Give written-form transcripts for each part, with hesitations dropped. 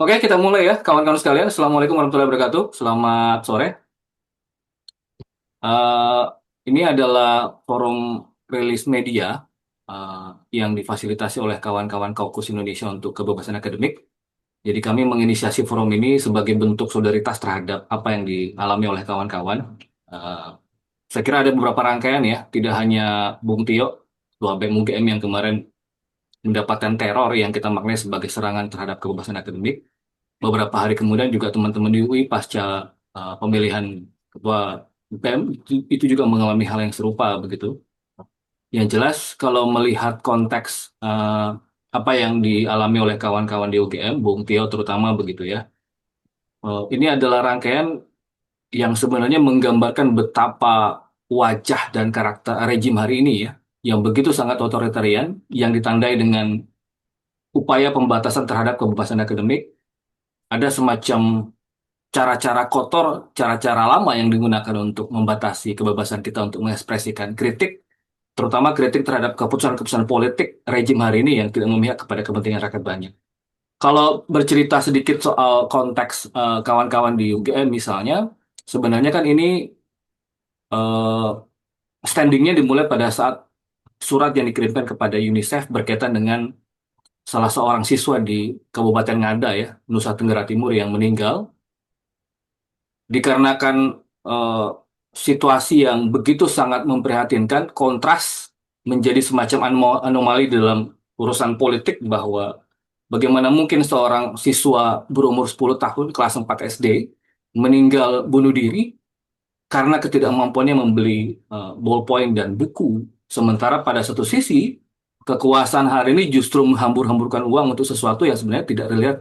Oke, kita mulai ya, kawan-kawan sekalian. Assalamualaikum warahmatullahi wabarakatuh. Selamat sore. Eh, ini adalah forum rilis media eh, yang difasilitasi oleh kawan-kawan Kaukus Indonesia untuk Kebebasan Akademik. Jadi kami menginisiasi forum ini sebagai bentuk solidaritas terhadap apa yang dialami oleh kawan-kawan. Eh, saya kira ada beberapa rangkaian ya, tidak hanya Bung Tio, Ketua BEM UGM yang kemarin mendapatkan teror yang kita maknai sebagai serangan terhadap kebebasan akademik. Beberapa hari kemudian juga teman-teman di UI pasca pemilihan ketua BEM itu juga mengalami hal yang serupa begitu. Yang jelas kalau melihat konteks apa yang dialami oleh kawan-kawan di UGM, Bung Tio terutama begitu ya. Ini adalah rangkaian yang sebenarnya menggambarkan betapa wajah dan karakter rejim hari ini ya, yang begitu sangat otoritarian, yang ditandai dengan upaya pembatasan terhadap kebebasan akademik, ada semacam cara-cara kotor, cara-cara lama yang digunakan untuk membatasi kebebasan kita untuk mengekspresikan kritik, terutama kritik terhadap keputusan-keputusan politik rejim hari ini yang tidak memihak kepada kepentingan rakyat banyak. Kalau bercerita sedikit soal konteks kawan-kawan di UGM misalnya, sebenarnya kan ini eh, standingnya dimulai pada saat surat yang dikirimkan kepada UNICEF berkaitan dengan salah seorang siswa di Kabupaten Ngada ya, Nusa Tenggara Timur yang meninggal dikarenakan eh, situasi yang begitu sangat memprihatinkan, kontras menjadi semacam anomali dalam urusan politik bahwa bagaimana mungkin seorang siswa berumur 10 tahun kelas 4 SD meninggal bunuh diri karena ketidakmampuannya membeli ballpoint dan buku. Sementara pada satu sisi, kekuasaan hari ini justru menghambur-hamburkan uang untuk sesuatu yang sebenarnya tidak terlihat,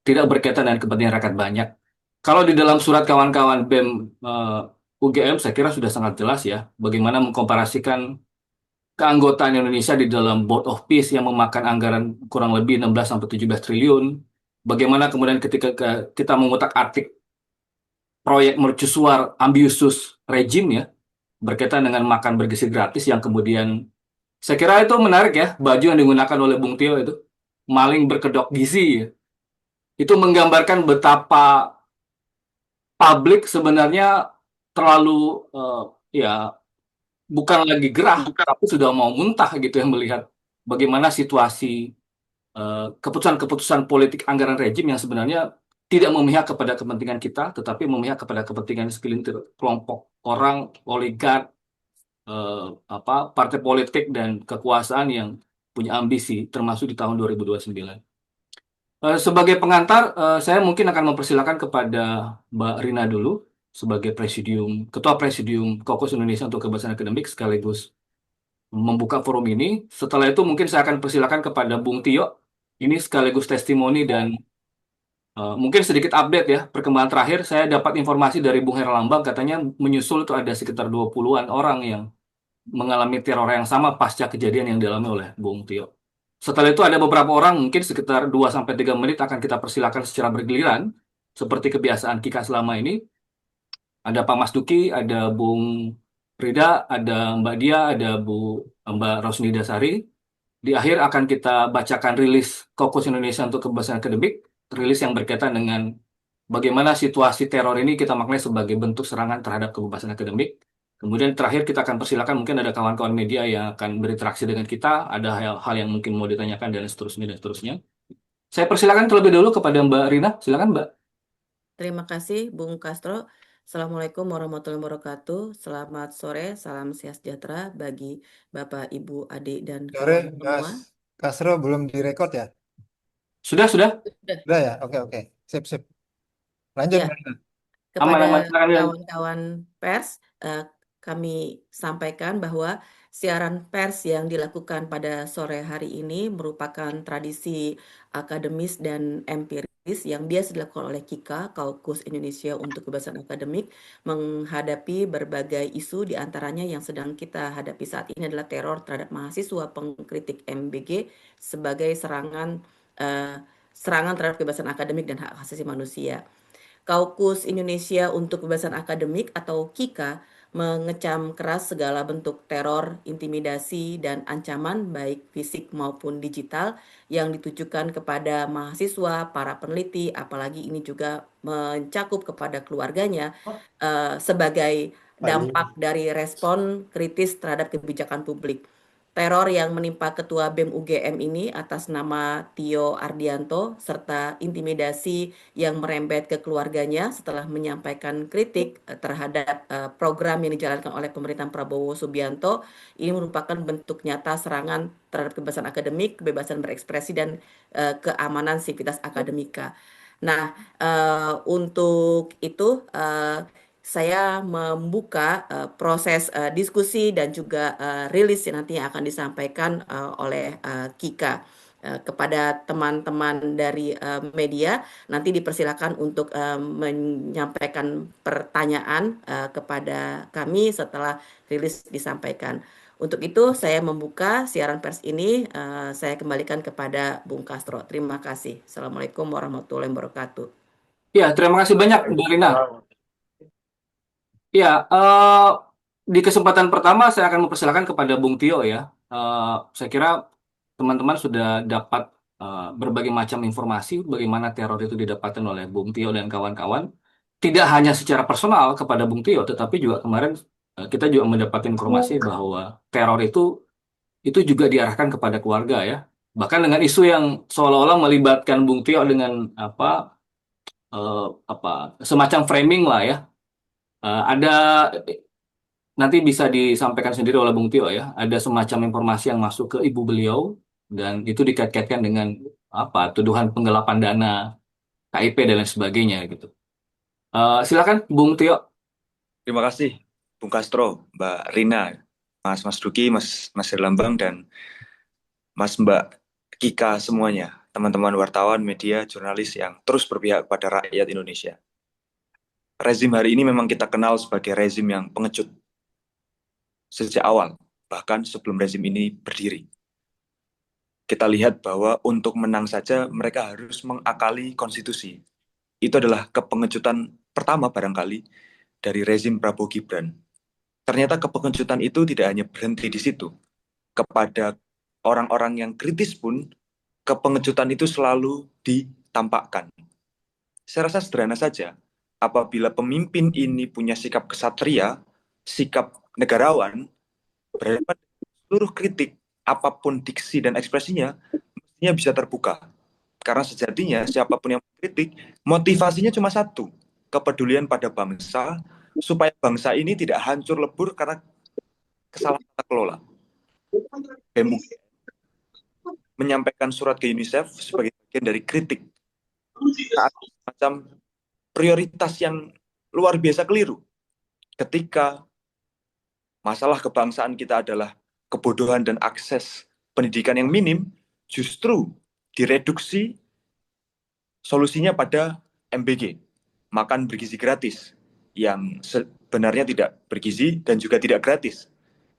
tidak berkaitan dengan kepentingan rakyat banyak. Kalau di dalam surat kawan-kawan BEM UGM, saya kira sudah sangat jelas ya, bagaimana mengkomparasikan keanggotaan Indonesia di dalam Board of Peace yang memakan anggaran kurang lebih 16 sampai 17 triliun. Bagaimana kemudian ketika kita mengutak-atik proyek mercusuar ambisius rejim ya, berkaitan dengan makan bergizi gratis yang kemudian saya kira itu menarik ya, baju yang digunakan oleh Bung Tio itu maling berkedok gizi ya. Itu menggambarkan betapa publik sebenarnya terlalu eh, ya bukan lagi gerah tapi sudah mau muntah gitu ya melihat bagaimana situasi keputusan-keputusan politik anggaran rejim yang sebenarnya tidak memihak kepada kepentingan kita tetapi memihak kepada kepentingan segelintir kelompok orang oligark eh, partai politik dan kekuasaan yang punya ambisi termasuk di tahun 2029. Sebagai pengantar, saya mungkin akan mempersilakan kepada Mbak Rina dulu sebagai Ketua Presidium Kokus Indonesia untuk Kebebasan Akademik sekaligus membuka forum ini. Setelah itu mungkin saya akan persilakan kepada Bung Tio. Ini sekaligus testimoni dan mungkin sedikit update ya. Perkembangan terakhir saya dapat informasi dari Bung Herlambang katanya menyusul itu ada sekitar 20-an orang yang mengalami teror yang sama pasca kejadian yang dialami oleh Bung Tio. Setelah itu ada beberapa orang, mungkin sekitar 2 sampai 3 menit akan kita persilakan secara bergiliran, seperti kebiasaan kita selama ini. Ada Pak Mas Duki, ada Bung Rida, ada Mbak Dia, ada Mbak Rosni Dasari. Di akhir akan kita bacakan rilis Kokus Indonesia untuk Kebebasan Akademik, rilis yang berkaitan dengan bagaimana situasi teror ini kita maknai sebagai bentuk serangan terhadap kebebasan akademik. Kemudian terakhir kita akan persilakan mungkin ada kawan-kawan media yang akan berinteraksi dengan kita, ada hal-hal yang mungkin mau ditanyakan dan seterusnya dan seterusnya. Saya persilakan terlebih dahulu kepada Mbak Rina. Silakan Mbak. Terima kasih, Bung Castro. Assalamualaikum warahmatullahi wabarakatuh. Selamat sore, salam sejahtera bagi Bapak, Ibu, adik, dan Sore, kawan Mas semua. Kasro belum direkod ya? Sudah, sudah. Sudah. Udah ya? Oke, oke. Sip, sip. Lanjut, Ya, Mbak Rina. kepada Aman-aman. Silakan. Rian. kawan-kawan pers, kami sampaikan bahwa siaran pers yang dilakukan pada sore hari ini merupakan tradisi akademis dan empiris yang biasa dilakukan oleh KIKA, Kaukus Indonesia untuk Kebebasan Akademik, menghadapi berbagai isu di antaranya yang sedang kita hadapi saat ini adalah teror terhadap mahasiswa pengkritik MBG sebagai eh, serangan terhadap kebebasan akademik dan hak asasi manusia. Kaukus Indonesia untuk Kebebasan Akademik atau KIKA mengecam keras segala bentuk teror, intimidasi, dan ancaman baik fisik maupun digital yang ditujukan kepada mahasiswa, para peneliti, apalagi ini juga mencakup kepada keluarganya sebagai dampak dari respon kritis terhadap kebijakan publik. Teror yang menimpa Ketua BEM UGM ini atas nama Tio Ardianto serta intimidasi yang merembet ke keluarganya setelah menyampaikan kritik terhadap program yang dijalankan oleh pemerintahan Prabowo Subianto ini merupakan bentuk nyata serangan terhadap kebebasan akademik, kebebasan berekspresi dan keamanan sivitas akademika. Nah, untuk itu saya membuka proses diskusi dan juga rilis yang nantinya akan disampaikan oleh Kika kepada teman-teman dari media. Nanti dipersilakan untuk menyampaikan pertanyaan kepada kami setelah rilis disampaikan. Untuk itu saya membuka siaran pers ini. Saya kembalikan kepada Bung Castro. Terima kasih. Assalamualaikum warahmatullahi wabarakatuh. Ya, terima kasih banyak, Bu Rina. Ya, di kesempatan pertama saya akan mempersilakan kepada Bung Tio ya. Saya kira teman-teman sudah dapat berbagai macam informasi bagaimana teror itu didapatkan oleh Bung Tio dan kawan-kawan. Tidak hanya secara personal kepada Bung Tio, tetapi juga kemarin kita juga mendapatkan informasi bahwa teror itu juga diarahkan kepada keluarga ya. Bahkan dengan isu yang seolah-olah melibatkan Bung Tio dengan eh, apa semacam framing lah ya. Ada nanti bisa disampaikan sendiri oleh Bung Tio ya. Ada semacam informasi yang masuk ke ibu beliau dan itu dikait-kaitkan dengan tuduhan penggelapan dana KIP dan lain sebagainya gitu. Silakan Bung Tio. Terima kasih, Bung Castro, Mbak Rina, Mas Duki, Mas Herlambang, dan Mbak Kika semuanya, teman-teman wartawan, media, jurnalis yang terus berpihak kepada rakyat Indonesia. Rezim hari ini memang kita kenal sebagai rezim yang pengecut sejak awal, bahkan sebelum rezim ini berdiri. Kita lihat bahwa untuk menang saja mereka harus mengakali konstitusi. Itu adalah kepengecutan pertama barangkali dari rezim Prabowo Gibran. Ternyata kepengecutan itu tidak hanya berhenti di situ. Kepada orang-orang yang kritis pun, kepengecutan itu selalu ditampakkan. Saya rasa sederhana saja. Apabila pemimpin ini punya sikap kesatria, sikap negarawan, berhadapan dengan seluruh kritik, apapun diksi dan ekspresinya, mestinya bisa terbuka. Karena sejatinya siapapun yang mengkritik, motivasinya cuma satu, kepedulian pada bangsa, supaya bangsa ini tidak hancur lebur karena kesalahan tata kelola. BEM menyampaikan surat ke UNICEF sebagai bagian dari kritik saat macam prioritas yang luar biasa keliru. Ketika masalah kebangsaan kita adalah kebodohan dan akses pendidikan yang minim, justru direduksi solusinya pada MBG, makan bergizi gratis, yang sebenarnya tidak bergizi dan juga tidak gratis.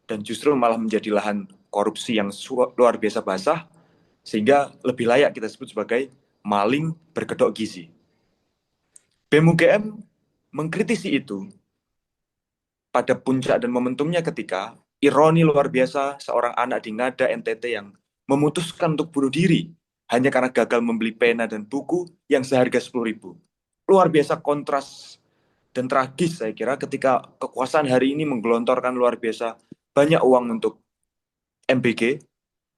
Dan justru malah menjadi lahan korupsi yang luar biasa basah, sehingga lebih layak kita sebut sebagai maling berkedok gizi. BEM UGM mengkritisi itu pada puncak dan momentumnya ketika ironi luar biasa seorang anak di Ngada NTT yang memutuskan untuk bunuh diri hanya karena gagal membeli pena dan buku yang seharga 10.000. Luar biasa kontras dan tragis saya kira ketika kekuasaan hari ini menggelontorkan luar biasa banyak uang untuk MBG,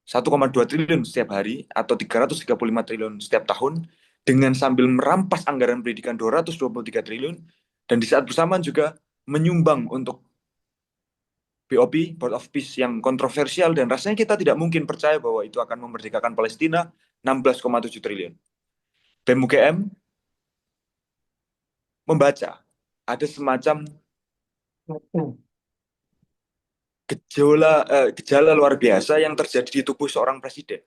1,2 triliun setiap hari atau 335 triliun setiap tahun, dengan sambil merampas anggaran pendidikan 223 triliun, dan di saat bersamaan juga menyumbang untuk BOP, Board of Peace yang kontroversial, dan rasanya kita tidak mungkin percaya bahwa itu akan memerdekakan Palestina, 16,7 triliun. BEM UGM membaca ada semacam gejala luar biasa yang terjadi di tubuh seorang presiden.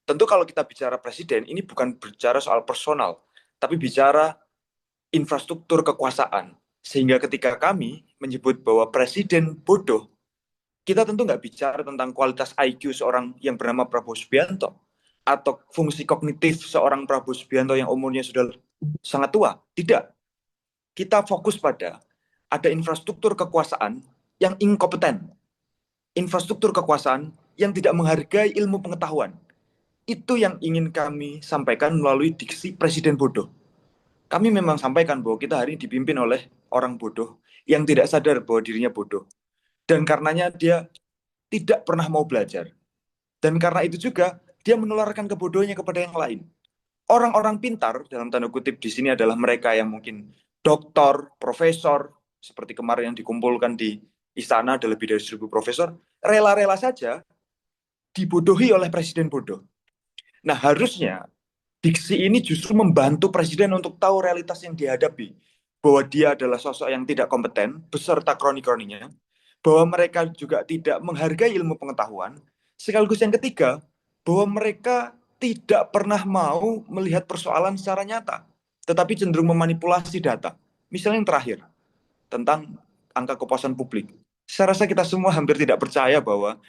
Tentu kalau kita bicara presiden, ini bukan bicara soal personal, tapi bicara infrastruktur kekuasaan. Sehingga ketika kami menyebut bahwa presiden bodoh, kita tentu nggak bicara tentang kualitas IQ seorang yang bernama Prabowo Subianto, atau fungsi kognitif seorang Prabowo Subianto yang umurnya sudah sangat tua. Tidak. Kita fokus pada ada infrastruktur kekuasaan yang inkompeten, infrastruktur kekuasaan yang tidak menghargai ilmu pengetahuan. Itu yang ingin kami sampaikan melalui diksi presiden bodoh. Kami memang sampaikan bahwa kita hari ini dipimpin oleh orang bodoh yang tidak sadar bahwa dirinya bodoh. Dan karenanya dia tidak pernah mau belajar. Dan karena itu juga dia menularkan kebodohannya kepada yang lain. Orang-orang pintar, dalam tanda kutip di sini adalah mereka yang mungkin doktor, profesor, seperti kemarin yang dikumpulkan di istana ada lebih dari 1.000 profesor, rela-rela saja dibodohi oleh presiden bodoh. Nah, harusnya diksi ini justru membantu presiden untuk tahu realitas yang dihadapi. Bahwa dia adalah sosok yang tidak kompeten, beserta kroni-kroninya. Bahwa mereka juga tidak menghargai ilmu pengetahuan. Sekaligus yang ketiga, bahwa mereka tidak pernah mau melihat persoalan secara nyata. Tetapi cenderung memanipulasi data. Misalnya yang terakhir, tentang angka kepuasan publik. Saya rasa kita semua hampir tidak percaya bahwa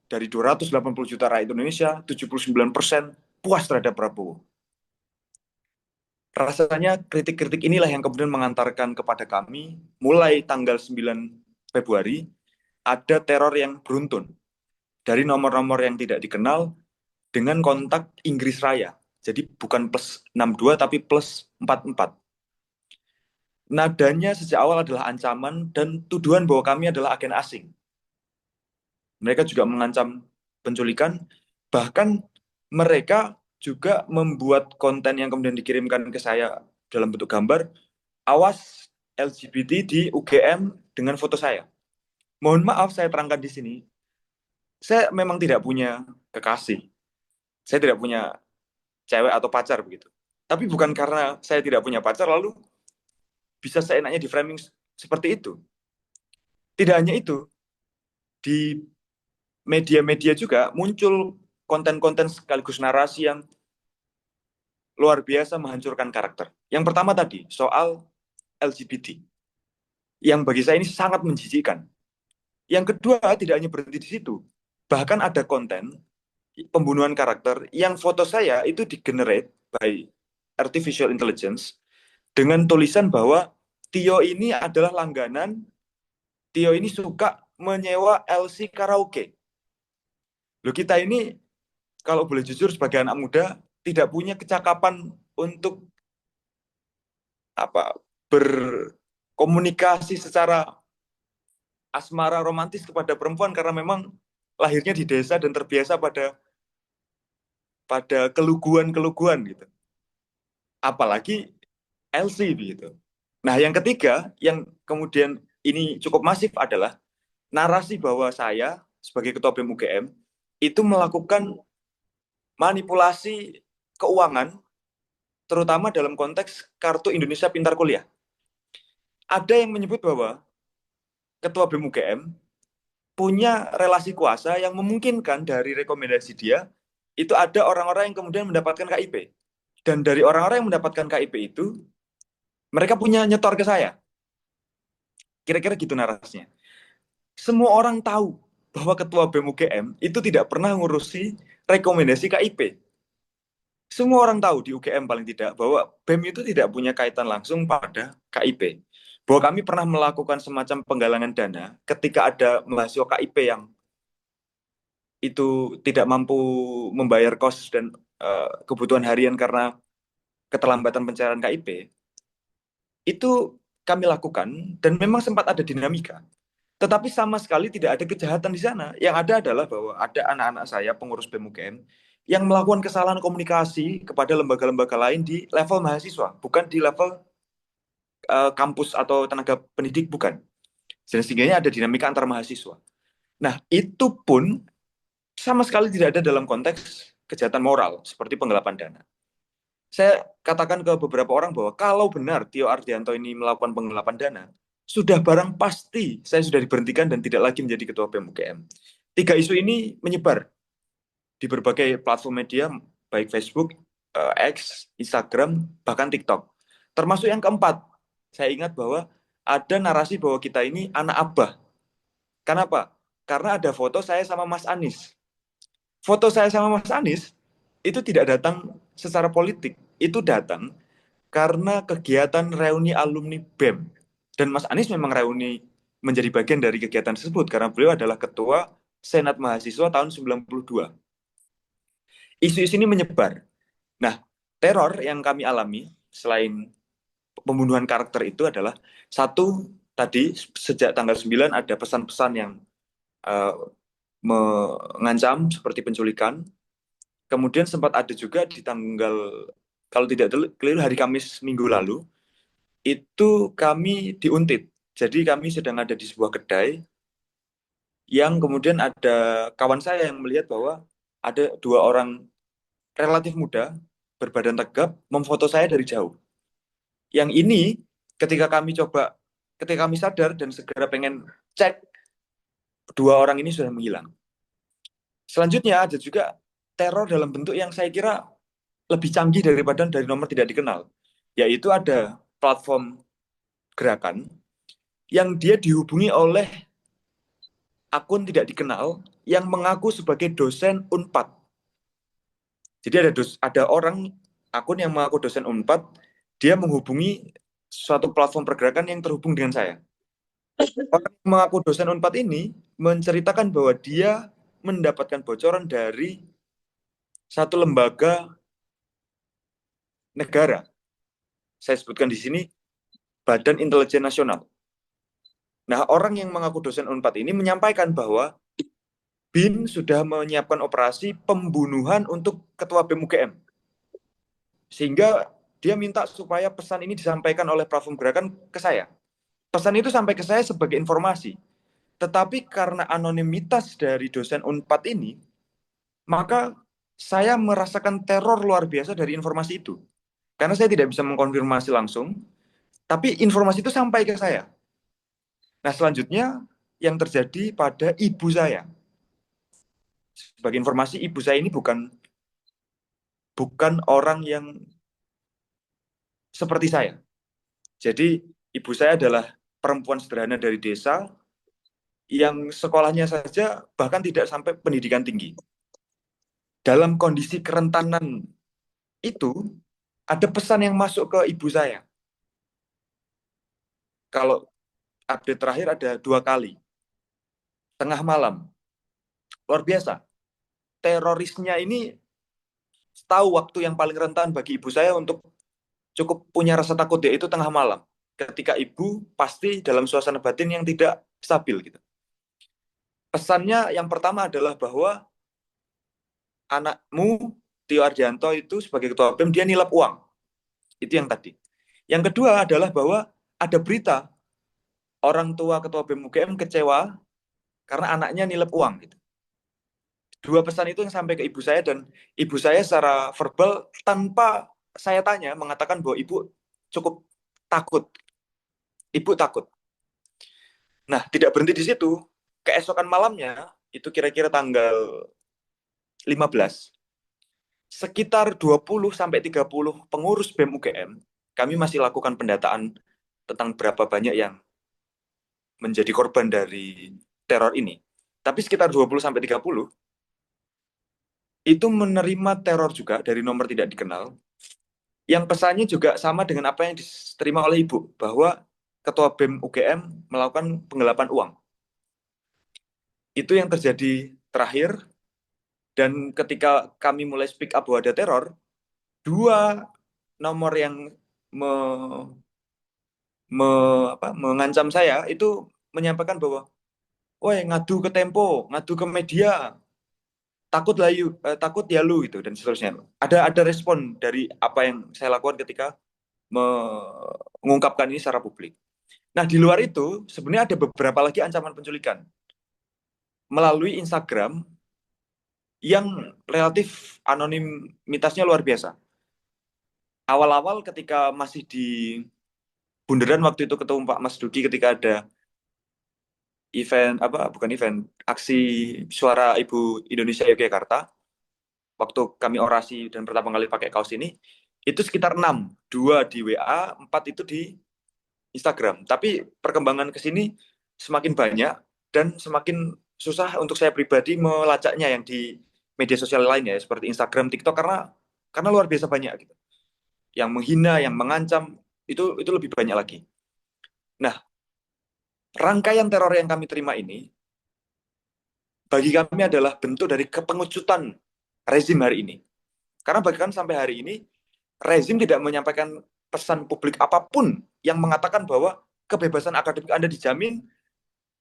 dari 280 juta rakyat Indonesia, 79% puas terhadap Prabowo. Rasanya kritik-kritik inilah yang kemudian mengantarkan kepada kami, mulai tanggal 9 Februari, ada teror yang beruntun. Dari nomor-nomor yang tidak dikenal, dengan kontak Inggris Raya. Jadi bukan plus 62, tapi plus 44. Nadanya sejak awal adalah ancaman dan tuduhan bahwa kami adalah agen asing. Mereka juga mengancam penculikan, bahkan mereka juga membuat konten yang kemudian dikirimkan ke saya dalam bentuk gambar, awas LGBT di UGM dengan foto saya. Mohon maaf saya terangkan di sini, saya memang tidak punya kekasih, saya tidak punya cewek atau pacar begitu. Tapi bukan karena saya tidak punya pacar lalu bisa seenaknya di framing seperti itu. Tidak hanya itu, di media-media juga muncul konten-konten sekaligus narasi yang luar biasa menghancurkan karakter. Yang pertama tadi, soal LGBT. Yang bagi saya ini sangat menjijikkan. Yang kedua, tidak hanya berhenti di situ. Bahkan ada konten pembunuhan karakter yang foto saya itu di-generate by artificial intelligence dengan tulisan bahwa Tio ini adalah langganan, Tio ini suka menyewa LC karaoke. Loh, kita ini kalau boleh jujur sebagai anak muda tidak punya kecakapan untuk berkomunikasi secara asmara romantis kepada perempuan karena memang lahirnya di desa dan terbiasa pada keluguan-keluguan gitu. Apalagi LC gitu. Nah, yang ketiga yang kemudian ini cukup masif adalah narasi bahwa saya sebagai ketua BEM UGM itu melakukan manipulasi keuangan terutama dalam konteks kartu Indonesia Pintar Kuliah. Ada yang menyebut bahwa ketua BEM UGM punya relasi kuasa yang memungkinkan dari rekomendasi dia itu ada orang-orang yang kemudian mendapatkan KIP. Dan dari orang-orang yang mendapatkan KIP itu mereka punya nyetor ke saya. Kira-kira gitu narasinya. Semua orang tahu bahwa ketua BEM UGM itu tidak pernah ngurusi rekomendasi KIP. Semua orang tahu di UGM paling tidak bahwa BEM itu tidak punya kaitan langsung pada KIP. Bahwa kami pernah melakukan semacam penggalangan dana ketika ada mahasiswa KIP yang itu tidak mampu membayar kos dan kebutuhan harian karena keterlambatan pencairan KIP. Itu kami lakukan dan memang sempat ada dinamika. Tetapi sama sekali tidak ada kejahatan di sana. Yang ada adalah bahwa ada anak-anak saya, pengurus BEM UGM, yang melakukan kesalahan komunikasi kepada lembaga-lembaga lain di level mahasiswa, bukan di level kampus atau tenaga pendidik, bukan. Dan sehingga ada dinamika antar mahasiswa. Nah, itu pun sama sekali tidak ada dalam konteks kejahatan moral, seperti penggelapan dana. Saya katakan ke beberapa orang bahwa kalau benar Tio Ardianto ini melakukan penggelapan dana, sudah barang pasti saya sudah diberhentikan dan tidak lagi menjadi ketua BEM UGM. 3 isu ini menyebar di berbagai platform media, baik Facebook, X, Instagram, bahkan TikTok. Termasuk yang keempat, saya ingat bahwa ada narasi bahwa kita ini anak abah. Kenapa? Karena ada foto saya sama Mas Anies. Foto saya sama Mas Anies itu tidak datang secara politik, itu datang karena kegiatan reuni alumni BEM. Dan Mas Anies memang reuni menjadi bagian dari kegiatan tersebut karena beliau adalah ketua Senat Mahasiswa tahun 92. Isu-isu ini menyebar. Nah, teror yang kami alami selain pembunuhan karakter itu adalah satu, tadi sejak tanggal 9 ada pesan-pesan yang eh, mengancam seperti penculikan. Kemudian sempat ada juga di tanggal, kalau tidak keliru, hari Kamis minggu lalu, itu kami diuntit. Jadi kami sedang ada di sebuah kedai yang kemudian ada kawan saya yang melihat bahwa ada dua orang relatif muda berbadan tegap memfoto saya dari jauh. Yang ini ketika kami sadar dan segera pengen cek, dua orang ini sudah menghilang. Selanjutnya ada juga teror dalam bentuk yang saya kira lebih canggih daripada dari nomor tidak dikenal, yaitu ada platform gerakan yang dia dihubungi oleh akun tidak dikenal yang mengaku sebagai dosen Unpad. Jadi ada orang akun yang mengaku dosen Unpad, dia menghubungi suatu platform pergerakan yang terhubung dengan saya. Orang yang mengaku dosen Unpad ini menceritakan bahwa dia mendapatkan bocoran dari satu lembaga negara. Saya sebutkan di sini Badan Intelijen Nasional. Nah, orang yang mengaku dosen Unpad ini menyampaikan bahwa BIN sudah menyiapkan operasi pembunuhan untuk ketua BEM UGM. Sehingga dia minta supaya pesan ini disampaikan oleh platform gerakan ke saya. Pesan itu sampai ke saya sebagai informasi. Tetapi karena anonimitas dari dosen Unpad ini, maka saya merasakan teror luar biasa dari informasi itu. Karena saya tidak bisa mengkonfirmasi langsung, tapi informasi itu sampai ke saya. Nah, selanjutnya yang terjadi pada ibu saya. Sebagai informasi, ibu saya ini bukan orang yang seperti saya. Jadi, ibu saya adalah perempuan sederhana dari desa yang sekolahnya saja bahkan tidak sampai pendidikan tinggi. Dalam kondisi kerentanan itu, ada pesan yang masuk ke ibu saya. Kalau update terakhir ada 2 kali. Tengah malam. Luar biasa. Terorisnya ini tahu waktu yang paling rentan bagi ibu saya untuk cukup punya rasa takut, yaitu tengah malam. Ketika ibu pasti dalam suasana batin yang tidak stabil gitu. Pesannya yang pertama adalah bahwa anakmu Tio Ardianto itu sebagai ketua BEM dia nilap uang. Itu yang tadi. Yang kedua adalah bahwa ada berita orang tua ketua BEM UGM kecewa karena anaknya nilap uang gitu. Dua pesan itu yang sampai ke ibu saya, dan ibu saya secara verbal tanpa saya tanya mengatakan bahwa ibu cukup takut. Ibu takut. Nah, tidak berhenti di situ. Keesokan malamnya, itu kira-kira tanggal 15, sekitar 20-30 pengurus BEM UGM, kami masih lakukan pendataan tentang berapa banyak yang menjadi korban dari teror ini. Tapi sekitar 20-30 itu menerima teror juga dari nomor tidak dikenal, yang pesannya juga sama dengan apa yang diterima oleh ibu, bahwa ketua BEM UGM melakukan penggelapan uang. Itu yang terjadi terakhir, dan ketika kami mulai speak up bahwa ada teror, 2 nomor yang mengancam saya itu menyampaikan bahwa, woi ngadu ke Tempo, ngadu ke media, takut ya lu gitu, dan seterusnya. Ada respon dari apa yang saya lakukan ketika mengungkapkan ini secara publik. Nah, di luar itu sebenarnya ada beberapa lagi ancaman penculikan melalui Instagram yang relatif anonimitasnya luar biasa. Awal-awal ketika masih di Bundaran, waktu itu ketemu Pak Mas Duki ketika ada aksi suara Ibu Indonesia Yogyakarta, waktu kami orasi dan pertama kali pakai kaos ini, itu sekitar 6, 2 di WA, 4 itu di Instagram. Tapi perkembangan ke sini semakin banyak dan semakin susah untuk saya pribadi melacaknya yang di media sosial lainnya seperti Instagram, TikTok, karena luar biasa banyak gitu. Yang menghina, yang mengancam itu lebih banyak lagi. Nah, rangkaian teror yang kami terima ini bagi kami adalah bentuk dari kepengucutan rezim hari ini. Karena bahkan sampai hari ini, rezim tidak menyampaikan pesan publik apapun yang mengatakan bahwa kebebasan akademik Anda dijamin,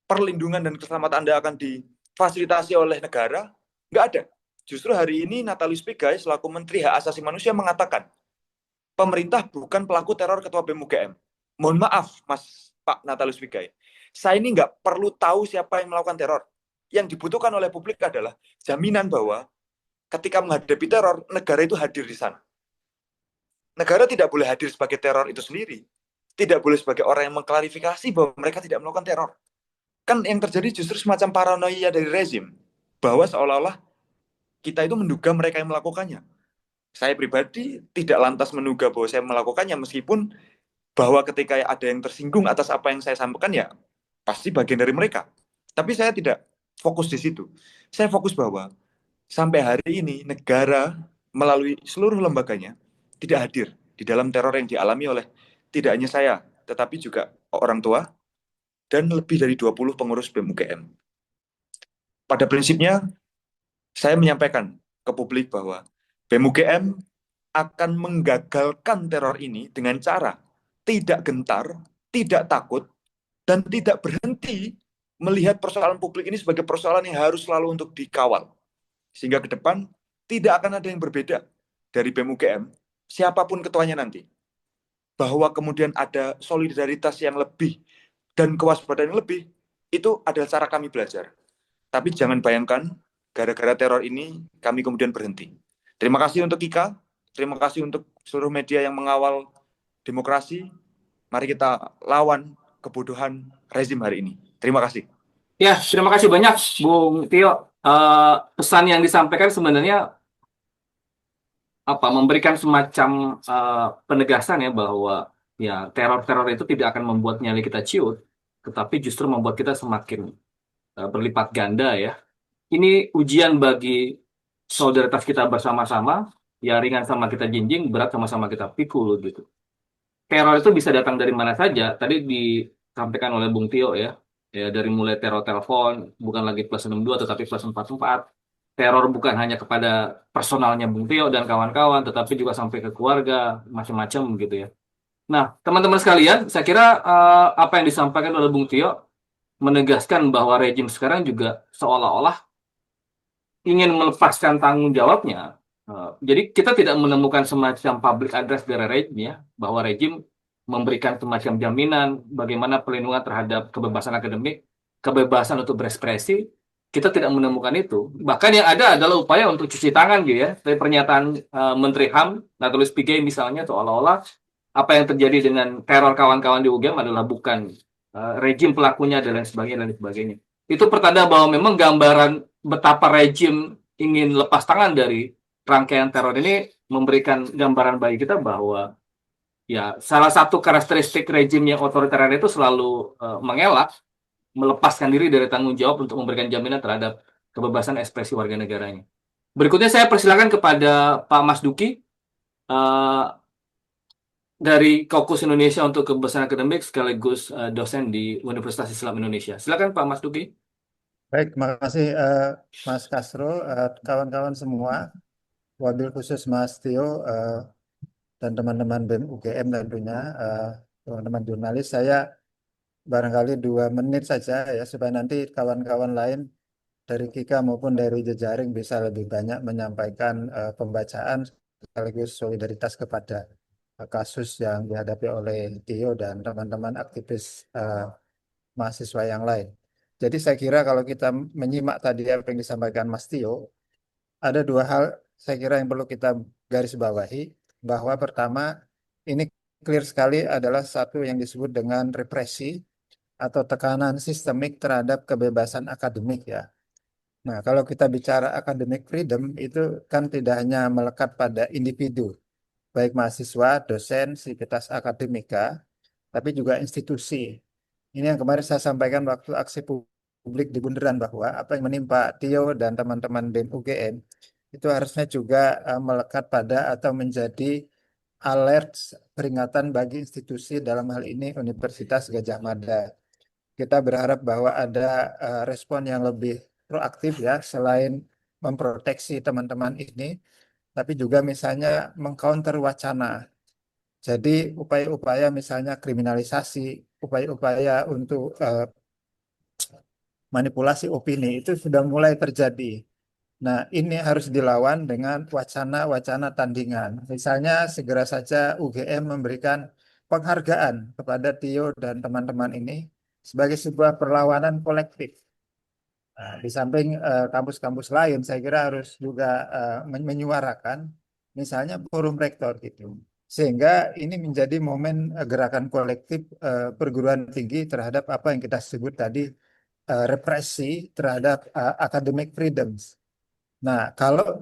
perlindungan dan keselamatan Anda akan difasilitasi oleh negara. Nggak ada. Justru hari ini Natalius Pigai selaku Menteri Hak Asasi Manusia mengatakan, pemerintah bukan pelaku teror Ketua BEM UGM. Mohon maaf, Pak Natalius Pigai. Saya ini nggak perlu tahu siapa yang melakukan teror. Yang dibutuhkan oleh publik adalah jaminan bahwa ketika menghadapi teror, negara itu hadir di sana. Negara tidak boleh hadir sebagai teror itu sendiri. Tidak boleh sebagai orang yang mengklarifikasi bahwa mereka tidak melakukan teror. Kan yang terjadi justru semacam paranoia dari rezim. Bahwa seolah-olah kita itu menduga mereka yang melakukannya. Saya pribadi tidak lantas menduga bahwa saya melakukannya, meskipun bahwa ketika ada yang tersinggung atas apa yang saya sampaikan, ya pasti bagian dari mereka. Tapi saya tidak fokus di situ. Saya fokus bahwa sampai hari ini negara melalui seluruh lembaganya tidak hadir di dalam teror yang dialami oleh tidak hanya saya, tetapi juga orang tua dan lebih dari 20 pengurus BEM UGM. Pada prinsipnya, saya menyampaikan ke publik bahwa BEM UGM akan menggagalkan teror ini dengan cara tidak gentar, tidak takut, dan tidak berhenti melihat persoalan publik ini sebagai persoalan yang harus selalu untuk dikawal. Sehingga ke depan tidak akan ada yang berbeda dari BEM UGM, siapapun ketuanya nanti. Bahwa kemudian ada solidaritas yang lebih dan kewaspadaan yang lebih, itu adalah cara kami belajar. Tapi jangan bayangkan, gara-gara teror ini, kami kemudian berhenti. Terima kasih untuk Kika, terima kasih untuk seluruh media yang mengawal demokrasi. Mari kita lawan kebodohan rezim hari ini. Terima kasih. Ya, terima kasih banyak, Bung Tio. Pesan yang disampaikan sebenarnya memberikan semacam penegasan ya bahwa ya teror-teror itu tidak akan membuat nyali kita ciut, tetapi justru membuat kita semakin berlipat ganda ya. Ini ujian bagi solidaritas kita bersama-sama, ya ringan sama kita jinjing, berat sama-sama kita pikul gitu. Teror itu bisa datang dari mana saja. Tadi disampaikan oleh Bung Tio ya, dari mulai teror telepon, bukan lagi plus 62 tetapi plus 44. Teror bukan hanya kepada personalnya Bung Tio dan kawan-kawan, tetapi juga sampai ke keluarga, macam-macam gitu ya. Nah, teman-teman sekalian, saya kira apa yang disampaikan oleh Bung Tio menegaskan bahwa rejim sekarang juga seolah-olah ingin melepaskan tanggung jawabnya. Jadi kita tidak menemukan semacam public address dari rejim ya, bahwa rejim memberikan semacam jaminan bagaimana perlindungan terhadap kebebasan akademik, kebebasan untuk berekspresi. Kita tidak menemukan itu. Bahkan yang ada adalah upaya untuk cuci tangan gitu ya. Dari pernyataan Menteri HAM, Natalius Pigai misalnya, seolah-olah apa yang terjadi dengan teror kawan-kawan di UGM adalah bukan rejim pelakunya dan lain sebagainya dan lain sebagainya. Itu pertanda bahwa memang gambaran betapa rejim ingin lepas tangan dari rangkaian teror ini memberikan gambaran bagi kita bahwa ya salah satu karakteristik rejim yang otoriter itu selalu mengelak melepaskan diri dari tanggung jawab untuk memberikan jaminan terhadap kebebasan ekspresi warga negaranya. Berikutnya saya persilakan kepada Pak Mas Duki dari Kaukus Indonesia untuk Kebebasan Akademik sekaligus dosen di Universitas Islam Indonesia. Silakan Pak Mas Duki. Baik, terima kasih Mas Kasro, kawan-kawan semua, wabil khusus Mas Tio dan teman-teman BEM UGM tentunya, teman-teman jurnalis. Saya barangkali 2 menit saja ya supaya nanti kawan-kawan lain dari Kika maupun dari jejaring bisa lebih banyak menyampaikan pembacaan sekaligus solidaritas kepada kasus yang dihadapi oleh Tio dan teman-teman aktivis mahasiswa yang lain. Jadi saya kira kalau kita menyimak tadi apa yang disampaikan Mas Tio, ada 2 hal saya kira yang perlu kita garis bawahi, bahwa pertama ini clear sekali adalah satu yang disebut dengan represi atau tekanan sistemik terhadap kebebasan akademik ya. Nah, kalau kita bicara academic freedom itu kan tidak hanya melekat pada individu, baik mahasiswa, dosen, sivitas akademika, tapi juga institusi. Ini yang kemarin saya sampaikan waktu aksi publik di Bundaran, bahwa apa yang menimpa Tio dan teman-teman BEM UGM itu harusnya juga melekat pada atau menjadi alert peringatan bagi institusi, dalam hal ini Universitas Gadjah Mada. kita berharap bahwa ada respon yang lebih proaktif ya, selain memproteksi teman-teman ini, tapi juga misalnya mengcounter wacana. Jadi upaya-upaya misalnya kriminalisasi, upaya-upaya untuk manipulasi opini itu sudah mulai terjadi. Nah, ini harus dilawan dengan wacana-wacana tandingan. Misalnya segera saja UGM memberikan penghargaan kepada Tio dan teman-teman ini sebagai sebuah perlawanan kolektif. Nah, di samping kampus-kampus lain, saya kira harus juga menyuarakan, misalnya forum rektor gitu, sehingga ini menjadi momen gerakan kolektif perguruan tinggi terhadap apa yang kita sebut tadi represi terhadap academic freedoms. Nah, kalau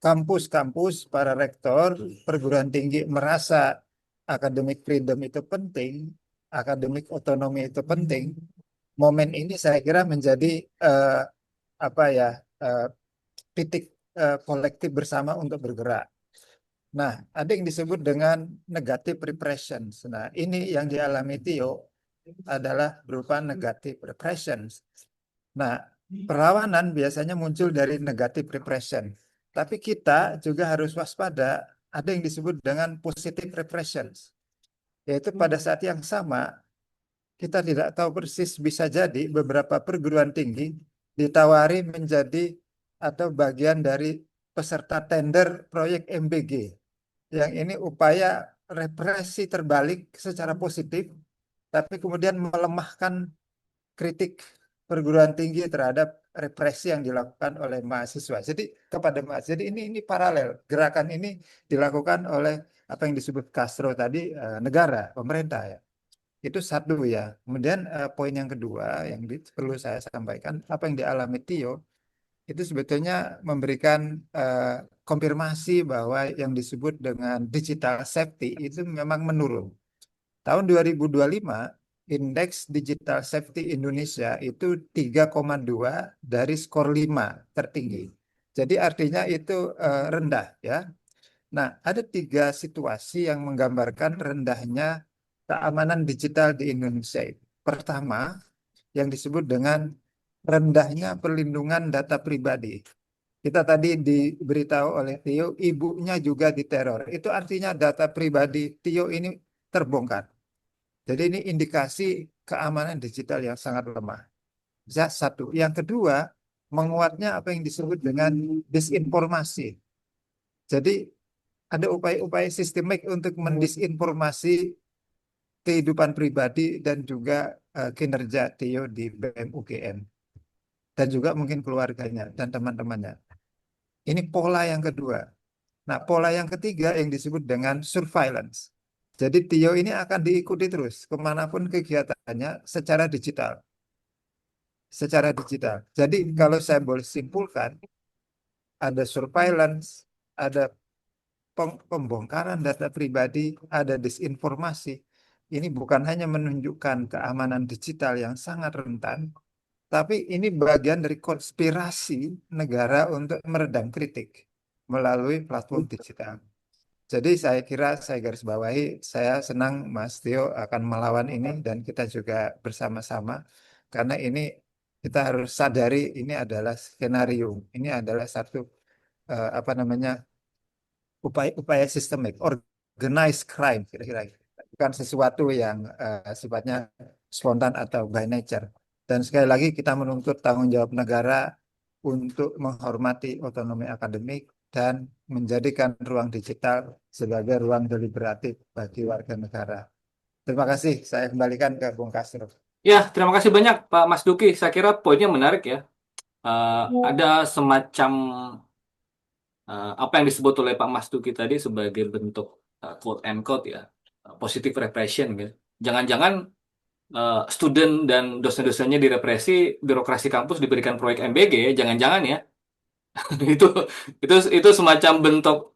kampus-kampus, para rektor, perguruan tinggi merasa academic freedom itu penting, academic otonomi itu penting, momen ini saya kira menjadi eh, apa ya eh, titik kolektif bersama untuk bergerak. Nah, ada yang disebut dengan negative repressions. Nah, ini yang dialami Tio adalah berupa negative repressions. Nah, perlawanan biasanya muncul dari negative repression. Tapi kita juga harus waspada, ada yang disebut dengan positive repressions. Yaitu pada saat yang sama, kita tidak tahu persis, bisa jadi beberapa perguruan tinggi ditawari menjadi atau bagian dari peserta tender proyek MBG. Yang ini upaya represi terbalik secara positif, tapi kemudian melemahkan kritik perguruan tinggi terhadap represi yang dilakukan oleh mahasiswa. Jadi kepada mahasiswa. Jadi ini paralel. Gerakan ini dilakukan oleh apa yang disebut Castro tadi, negara, pemerintah ya. Itu satu ya. Kemudian poin yang kedua yang perlu saya sampaikan, apa yang dialami Tio itu sebetulnya memberikan konfirmasi bahwa yang disebut dengan digital safety itu memang menurun. Tahun 2025, indeks digital safety Indonesia itu 3,2 dari skor 5 tertinggi. Jadi artinya itu rendah ya. Nah, ada 3 situasi yang menggambarkan rendahnya keamanan digital di Indonesia. Pertama, yang disebut dengan rendahnya perlindungan data pribadi. Kita tadi diberitahu oleh Tio, ibunya juga diteror. Itu artinya data pribadi Tio ini terbongkar. Jadi ini indikasi keamanan digital yang sangat lemah. Satu. Yang kedua, menguatnya apa yang disebut dengan disinformasi. Jadi ada upaya-upaya sistemik untuk mendisinformasi kehidupan pribadi dan juga kinerja Tio di BEM UGM. Dan juga mungkin keluarganya dan teman-temannya. Ini pola yang kedua. Nah, pola yang ketiga yang disebut dengan surveillance. Jadi Tio ini akan diikuti terus kemanapun kegiatannya secara digital. Secara digital. Jadi kalau saya boleh simpulkan, ada surveillance, ada pembongkaran data pribadi, ada disinformasi. Ini bukan hanya menunjukkan keamanan digital yang sangat rentan, tapi ini bagian dari konspirasi negara untuk meredam kritik melalui platform digital. Jadi saya kira saya garis bawahi, saya senang Mas Tio akan melawan ini dan kita juga bersama-sama karena ini kita harus sadari ini adalah skenario, ini adalah satu apa namanya upaya sistemik, organized crime kira-kira, bukan sesuatu yang sifatnya spontan atau by nature. Dan sekali lagi kita menuntut tanggung jawab negara untuk menghormati otonomi akademik dan menjadikan ruang digital sebagai ruang deliberatif bagi warga negara. Terima kasih, saya kembalikan ke Bung Castro. Ya, terima kasih banyak Pak Mas Duki. Saya kira poinnya menarik ya. Ada semacam apa yang disebut oleh Pak Mas Duki tadi sebagai bentuk quote and quote ya, positive repression gitu. Jangan-jangan student dan dosen-dosennya direpresi, birokrasi kampus diberikan proyek MBG, jangan-jangan ya. itu itu semacam bentuk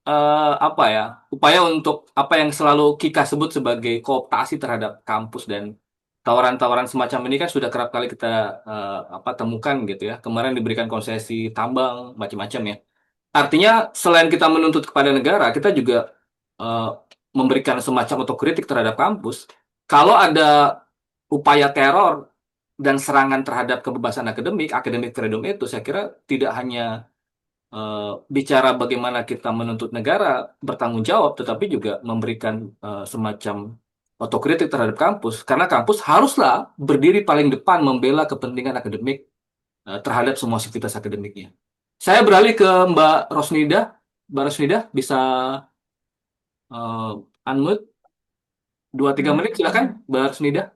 apa ya, upaya untuk apa yang selalu Kika sebut sebagai kooptasi terhadap kampus, dan tawaran-tawaran semacam ini kan sudah kerap kali kita apa temukan gitu ya. Kemarin diberikan konsesi tambang macam-macam ya. Artinya selain kita menuntut kepada negara, kita juga eh, memberikan semacam otokritik terhadap kampus. Kalau ada upaya teror dan serangan terhadap kebebasan akademik, academic freedom itu saya kira tidak hanya bicara bagaimana kita menuntut negara bertanggung jawab, tetapi juga memberikan semacam otokritik terhadap kampus, karena kampus haruslah berdiri paling depan membela kepentingan akademik terhadap semua sivitas akademiknya. Saya beralih ke Mbak Rosnida. Mbak Rosnida bisa unmute 2-3 menit, silakan Mbak Rosnida.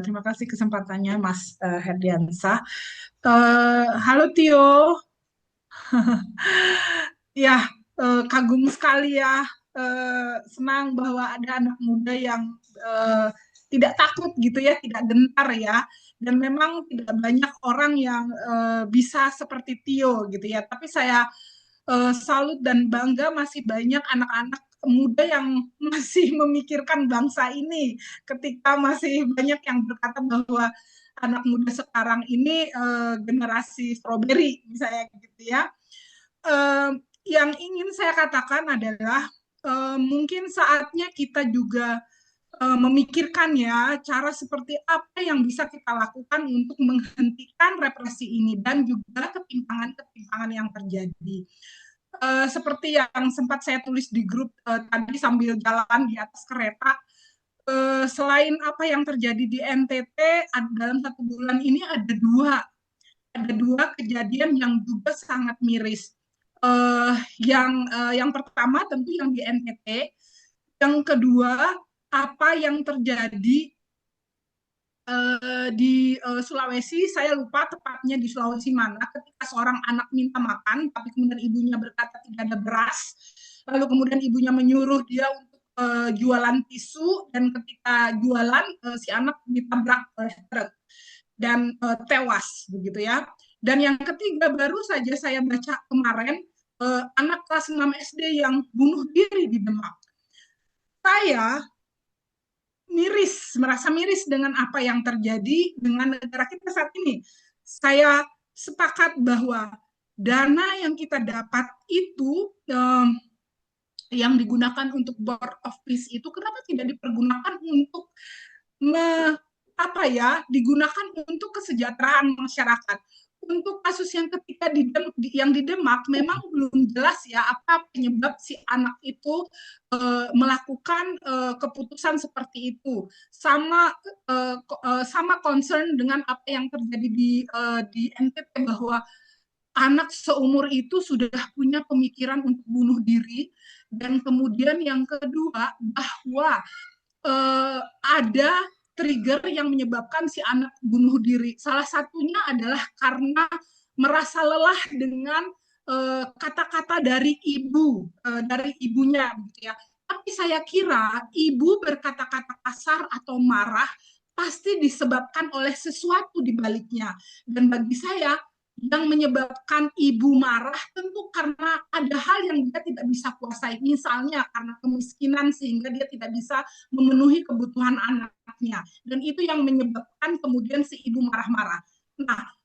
Terima kasih kesempatannya Mas Herdiansah. Halo Tio, ya kagum sekali ya, senang bahwa ada anak muda yang tidak takut gitu ya, tidak gentar ya. Dan memang tidak banyak orang yang bisa seperti Tio gitu ya. Tapi saya salut dan bangga masih banyak anak-anak muda yang masih memikirkan bangsa ini, ketika masih banyak yang berkata bahwa anak muda sekarang ini generasi strawberry misalnya gitu ya. Yang ingin saya katakan adalah mungkin saatnya kita juga memikirkan ya cara seperti apa yang bisa kita lakukan untuk menghentikan represi ini dan juga ketimpangan-ketimpangan yang terjadi. Seperti yang sempat saya tulis di grup tadi sambil jalan di atas kereta, selain apa yang terjadi di NTT dalam 1 bulan ini ada dua kejadian yang juga sangat miris. Yang pertama tentu yang di NTT, yang kedua apa yang terjadi di Sulawesi, saya lupa tepatnya di Sulawesi mana, ketika seorang anak minta makan, tapi kemudian ibunya berkata tidak ada beras, lalu kemudian ibunya menyuruh dia untuk jualan tisu, dan ketika jualan si anak ditabrak truk dan tewas begitu ya. Dan yang ketiga baru saja saya baca kemarin, anak kelas 6 SD yang bunuh diri di Demak. Saya merasa miris dengan apa yang terjadi dengan negara kita saat ini. Saya sepakat bahwa dana yang kita dapat itu yang digunakan untuk Board of Peace itu kenapa tidak dipergunakan untuk digunakan untuk kesejahteraan masyarakat. Untuk kasus yang ketika yang di Demak memang belum jelas ya apa penyebab si anak itu melakukan keputusan seperti itu. Sama concern dengan apa yang terjadi di NTT, bahwa anak seumur itu sudah punya pemikiran untuk bunuh diri. Dan kemudian yang kedua, bahwa ada trigger yang menyebabkan si anak bunuh diri. Salah satunya adalah karena merasa lelah dengan kata-kata dari dari ibunya gitu ya. Tapi saya kira ibu berkata-kata kasar atau marah pasti disebabkan oleh sesuatu di baliknya. Dan bagi saya, yang menyebabkan ibu marah tentu karena ada hal yang dia tidak bisa kuasai, misalnya karena kemiskinan sehingga dia tidak bisa memenuhi kebutuhan anaknya, dan itu yang menyebabkan kemudian si ibu marah-marah. Nah,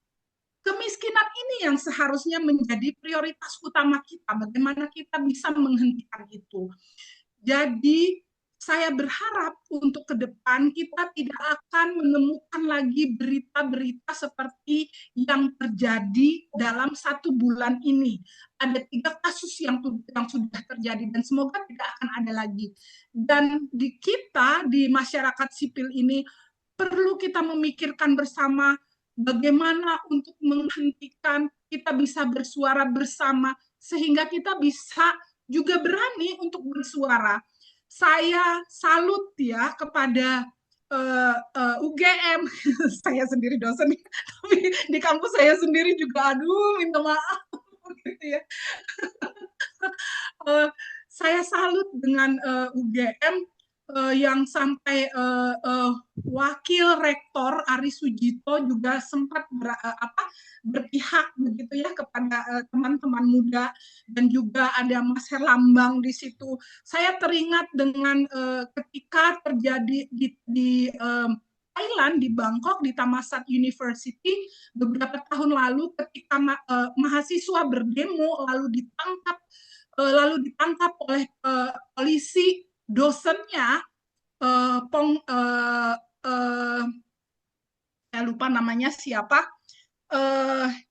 kemiskinan ini yang seharusnya menjadi prioritas utama kita, bagaimana kita bisa menghentikan itu. Jadi saya berharap untuk ke depan kita tidak akan menemukan lagi berita-berita seperti yang terjadi dalam 1 bulan ini. Ada 3 kasus yang sudah terjadi dan semoga tidak akan ada lagi. Dan di masyarakat sipil ini perlu kita memikirkan bersama bagaimana untuk menghentikan, kita bisa bersuara bersama sehingga kita bisa juga berani untuk bersuara. Saya salut ya kepada UGM. Saya sendiri dosen, tapi di kampus saya sendiri juga minta maaf gitu ya. Saya salut dengan UGM yang sampai wakil rektor Ari Sujito juga sempat berpihak begitu ya kepada teman-teman muda, dan juga ada Mas Herlambang di situ. Saya teringat dengan ketika terjadi di Thailand, di Bangkok, di Thammasat University beberapa tahun lalu, ketika mahasiswa berdemo lalu ditangkap oleh polisi. Dosennya saya lupa namanya siapa,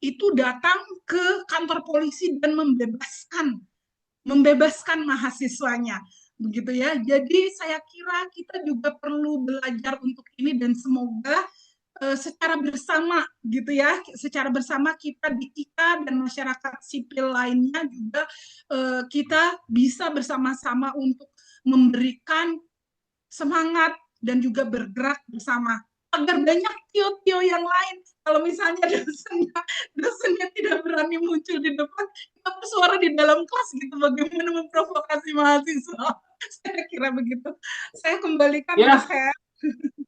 itu datang ke kantor polisi dan membebaskan mahasiswanya, begitu ya. Jadi saya kira kita juga perlu belajar untuk ini dan semoga secara bersama gitu ya, secara bersama kita dan masyarakat sipil lainnya juga kita bisa bersama-sama untuk memberikan semangat dan juga bergerak bersama agar banyak tio-tio yang lain. Kalau misalnya dosennya tidak berani muncul di depan, kita bersuara di dalam kelas gitu, bagaimana memprovokasi mahasiswa. Saya kira begitu. Saya kembalikan Mas Ya, Her.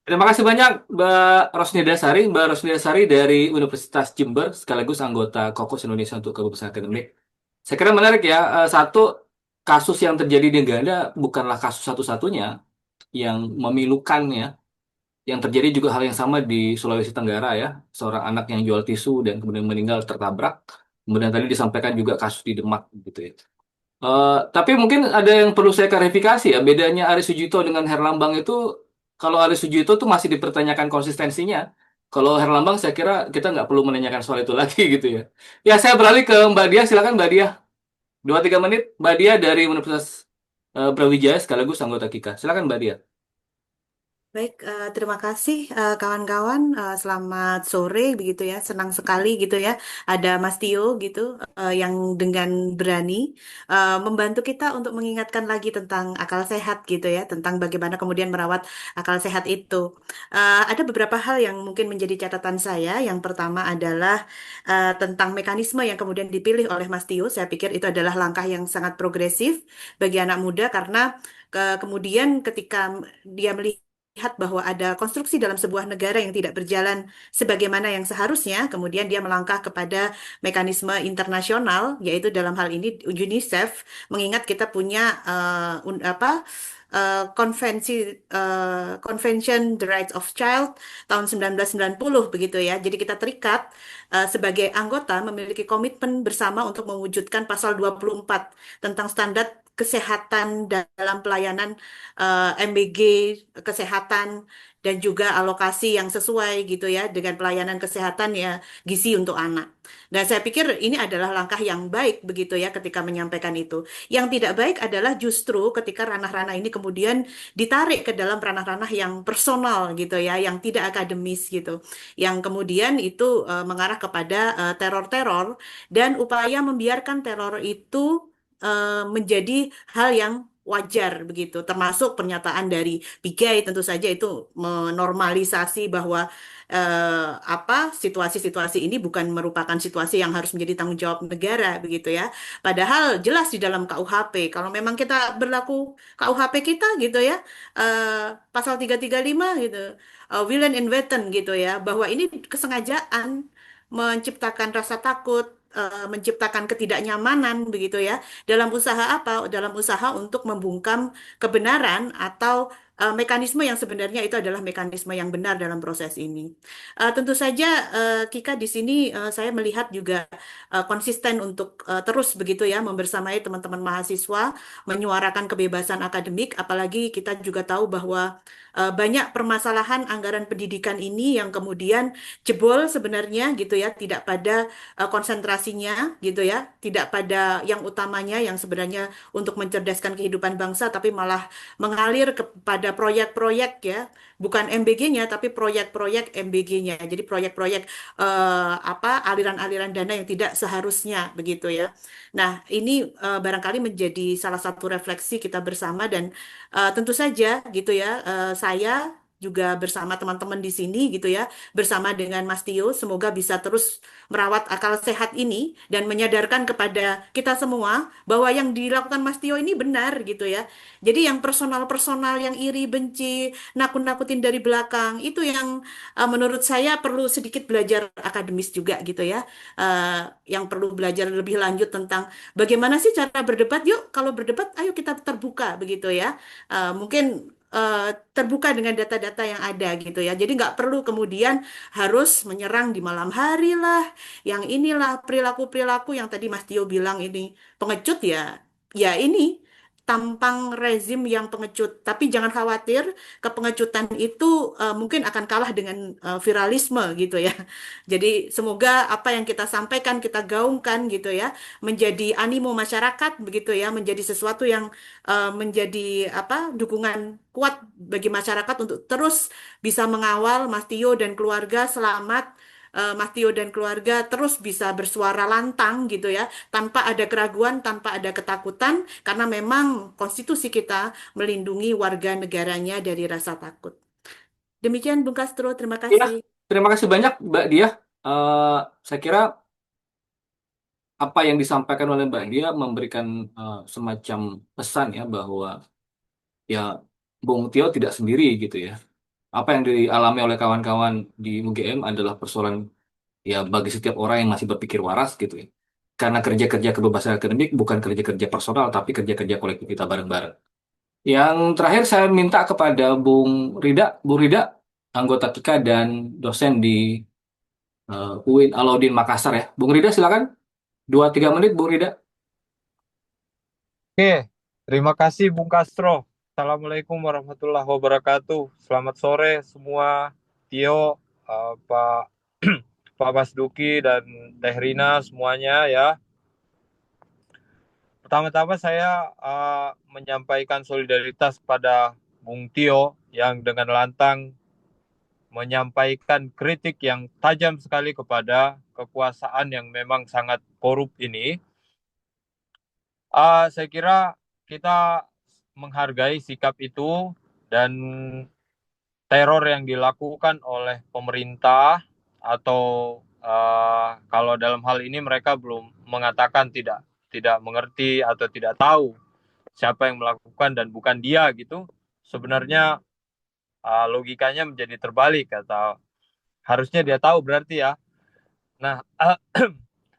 terima kasih banyak Mbak Rosnida Sari. Mbak Rosnida Sari dari Universitas Jember, sekaligus anggota Kokus Indonesia untuk Kebebasan Akademik. Saya kira menarik ya, satu, kasus yang terjadi di Uganda bukanlah kasus satu-satunya yang memilukan ya. Yang terjadi juga hal yang sama di Sulawesi Tenggara ya, seorang anak yang jual tisu dan kemudian meninggal tertabrak. Kemudian tadi disampaikan juga kasus di Demak gitu ya. Tapi mungkin ada yang perlu saya klarifikasi ya, bedanya Aris Sujito dengan Herlambang itu, kalau Aris Sujito tuh masih dipertanyakan konsistensinya. Kalau Herlambang saya kira kita nggak perlu menanyakan soal itu lagi gitu ya. Ya saya beralih ke Mbak Dia, silakan Mbak Dia. 2-3 menit, Mbak Dia dari Universitas Brawijaya sekaligus anggota KIKA. Silakan Mbak Dia. Baik, terima kasih kawan-kawan. Selamat sore begitu ya. Senang sekali gitu ya. Ada Mas Tio gitu yang dengan berani membantu kita untuk mengingatkan lagi tentang akal sehat gitu ya, tentang bagaimana kemudian merawat akal sehat itu. Ada beberapa hal yang mungkin menjadi catatan saya. Yang pertama adalah tentang mekanisme yang kemudian dipilih oleh Mas Tio. Saya pikir itu adalah langkah yang sangat progresif bagi anak muda karena kemudian ketika dia melihat bahwa ada konstruksi dalam sebuah negara yang tidak berjalan sebagaimana yang seharusnya, kemudian dia melangkah kepada mekanisme internasional, yaitu dalam hal ini UNICEF, mengingat kita punya Convention the Rights of Child tahun 1990 begitu ya. Jadi kita terikat sebagai anggota memiliki komitmen bersama untuk mewujudkan pasal 24 tentang standar kesehatan dalam pelayanan MBG kesehatan dan juga alokasi yang sesuai gitu ya dengan pelayanan kesehatan ya gizi untuk anak. Dan saya pikir ini adalah langkah yang baik begitu ya ketika menyampaikan itu. Yang tidak baik adalah justru ketika ranah-ranah ini kemudian ditarik ke dalam ranah-ranah yang personal gitu ya, yang tidak akademis gitu. Yang kemudian itu mengarah kepada teror-teror dan upaya membiarkan teror itu menjadi hal yang wajar begitu, termasuk pernyataan dari Pigai tentu saja itu menormalisasi bahwa situasi-situasi ini bukan merupakan situasi yang harus menjadi tanggung jawab negara begitu ya. Padahal jelas di dalam KUHP kalau memang kita berlaku KUHP kita gitu ya, pasal 335 gitu, Willen and Wetten gitu ya, bahwa ini kesengajaan menciptakan rasa takut, menciptakan ketidaknyamanan begitu ya. Dalam usaha apa? Dalam usaha untuk membungkam kebenaran atau mekanisme yang sebenarnya itu adalah mekanisme yang benar dalam proses ini. Tentu saja Kika di sini saya melihat juga konsisten untuk terus begitu ya membersamai teman-teman mahasiswa menyuarakan kebebasan akademik, apalagi kita juga tahu bahwa banyak permasalahan anggaran pendidikan ini yang kemudian jebol sebenarnya gitu ya, tidak pada konsentrasinya gitu ya, tidak pada yang utamanya yang sebenarnya untuk mencerdaskan kehidupan bangsa, tapi malah mengalir kepada proyek-proyek ya, bukan MBG-nya tapi proyek-proyek MBG-nya. Jadi proyek-proyek aliran-aliran dana yang tidak seharusnya begitu ya. Nah, ini barangkali menjadi salah satu refleksi kita bersama dan tentu saja gitu ya, saya juga bersama teman-teman di sini gitu ya, bersama dengan Mas Tio, semoga bisa terus merawat akal sehat ini dan menyadarkan kepada kita semua bahwa yang dilakukan Mas Tio ini benar gitu ya. Jadi yang personal-personal, yang iri, benci, nakut-nakutin dari belakang, itu yang menurut saya perlu sedikit belajar akademis juga gitu ya. Yang perlu belajar lebih lanjut tentang bagaimana sih cara berdebat. Yuk, kalau berdebat, ayo kita terbuka begitu ya. Mungkin terbuka dengan data-data yang ada gitu ya. Jadi nggak perlu kemudian harus menyerang di malam hari lah, yang inilah perilaku-perilaku yang tadi Mas Tio bilang ini pengecut ya. Ya ini tampang rezim yang pengecut. Tapi jangan khawatir, kepengecutan itu mungkin akan kalah dengan viralisme gitu ya. Jadi semoga apa yang kita sampaikan, kita gaungkan gitu ya, menjadi animo masyarakat begitu ya, menjadi sesuatu yang menjadi apa dukungan kuat bagi masyarakat untuk terus bisa mengawal Mas Tio dan keluarga selamat. Mas Tio dan keluarga terus bisa bersuara lantang gitu ya, tanpa ada keraguan, tanpa ada ketakutan, karena memang konstitusi kita melindungi warga negaranya dari rasa takut. Demikian Bung Castro, terima Ya, kasih. terima kasih banyak Mbak Dia. Saya kira apa yang disampaikan oleh Mbak Dia memberikan semacam pesan ya bahwa ya Bung Tio tidak sendiri gitu ya. Apa yang dialami oleh kawan-kawan di UGM adalah persoalan ya bagi setiap orang yang masih berpikir waras gitu ya. Karena kerja-kerja kebebasan akademik bukan kerja-kerja personal tapi kerja-kerja kolektif kita bareng-bareng. Yang terakhir saya minta kepada Bung Rida, anggota KIKA dan dosen di UIN Alauddin Makassar ya. Bung Rida silakan. 2-3 menit Bung Rida. Oke, terima kasih Bung Castro. Assalamualaikum warahmatullahi wabarakatuh. Selamat sore semua, Tio, Pak Pak Mas Duki dan Teh Rina semuanya ya. Pertama-tama saya menyampaikan solidaritas kepada Bung Tio yang dengan lantang menyampaikan kritik yang tajam sekali kepada kekuasaan yang memang sangat korup ini. Saya kira kita menghargai sikap itu dan teror yang dilakukan oleh pemerintah atau kalau dalam hal ini mereka belum mengatakan tidak mengerti atau tidak tahu siapa yang melakukan dan bukan dia gitu. Sebenarnya logikanya menjadi terbalik atau harusnya dia tahu berarti ya. Nah,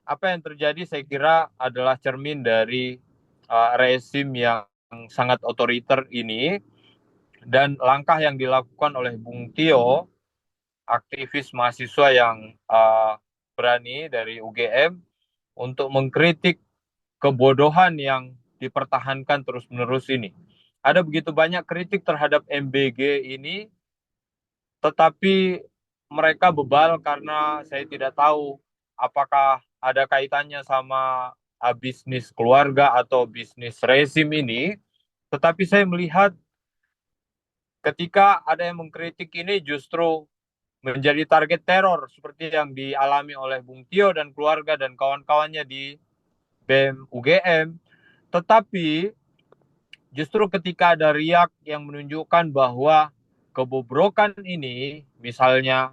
apa yang terjadi saya kira adalah cermin dari rezim yang sangat otoriter ini dan langkah yang dilakukan oleh Bung Tio, aktivis mahasiswa yang berani dari UGM untuk mengkritik kebodohan yang dipertahankan terus-menerus ini. Ada begitu banyak kritik terhadap MBG ini, tetapi mereka bebal karena saya tidak tahu apakah ada kaitannya sama bisnis keluarga atau bisnis rezim ini. Tetapi saya melihat ketika ada yang mengkritik ini justru menjadi target teror seperti yang dialami oleh Bung Tio dan keluarga dan kawan-kawannya di BEM UGM. Tetapi justru ketika ada riak yang menunjukkan bahwa kebobrokan ini, misalnya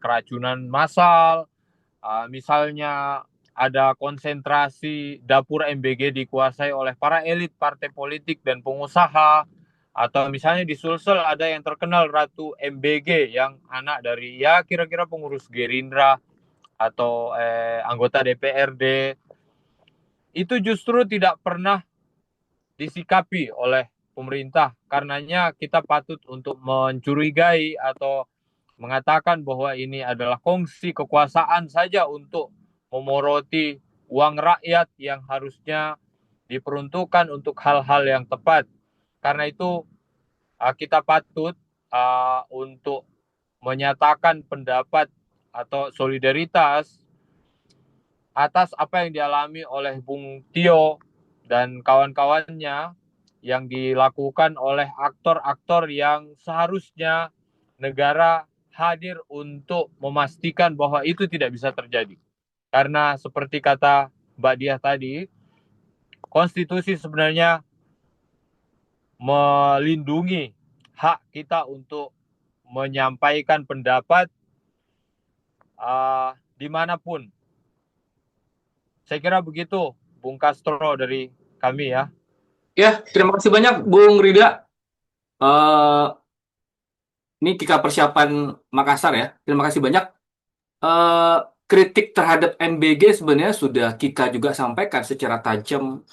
keracunan massal, misalnya ada konsentrasi dapur MBG dikuasai oleh para elit partai politik dan pengusaha, atau misalnya di Sulsel ada yang terkenal Ratu MBG yang anak dari ya kira-kira pengurus Gerindra atau anggota DPRD, itu justru tidak pernah disikapi oleh pemerintah. Karenanya kita patut untuk mencurigai atau mengatakan bahwa ini adalah kongsi kekuasaan saja untuk memoroti uang rakyat yang harusnya diperuntukkan untuk hal-hal yang tepat. Karena itu kita patut untuk menyatakan pendapat atau solidaritas atas apa yang dialami oleh Bung Tio dan kawan-kawannya yang dilakukan oleh aktor-aktor yang seharusnya negara hadir untuk memastikan bahwa itu tidak bisa terjadi. Karena seperti kata Mbak Diah tadi, konstitusi sebenarnya melindungi hak kita untuk menyampaikan pendapat dimanapun. Saya kira begitu, Bung Castro dari kami ya. Ya, terima kasih banyak Bung Rida. Ini KIKA Persiapan Makassar ya. Terima kasih banyak. Kritik terhadap MBG sebenarnya sudah KIKA juga sampaikan secara tajam,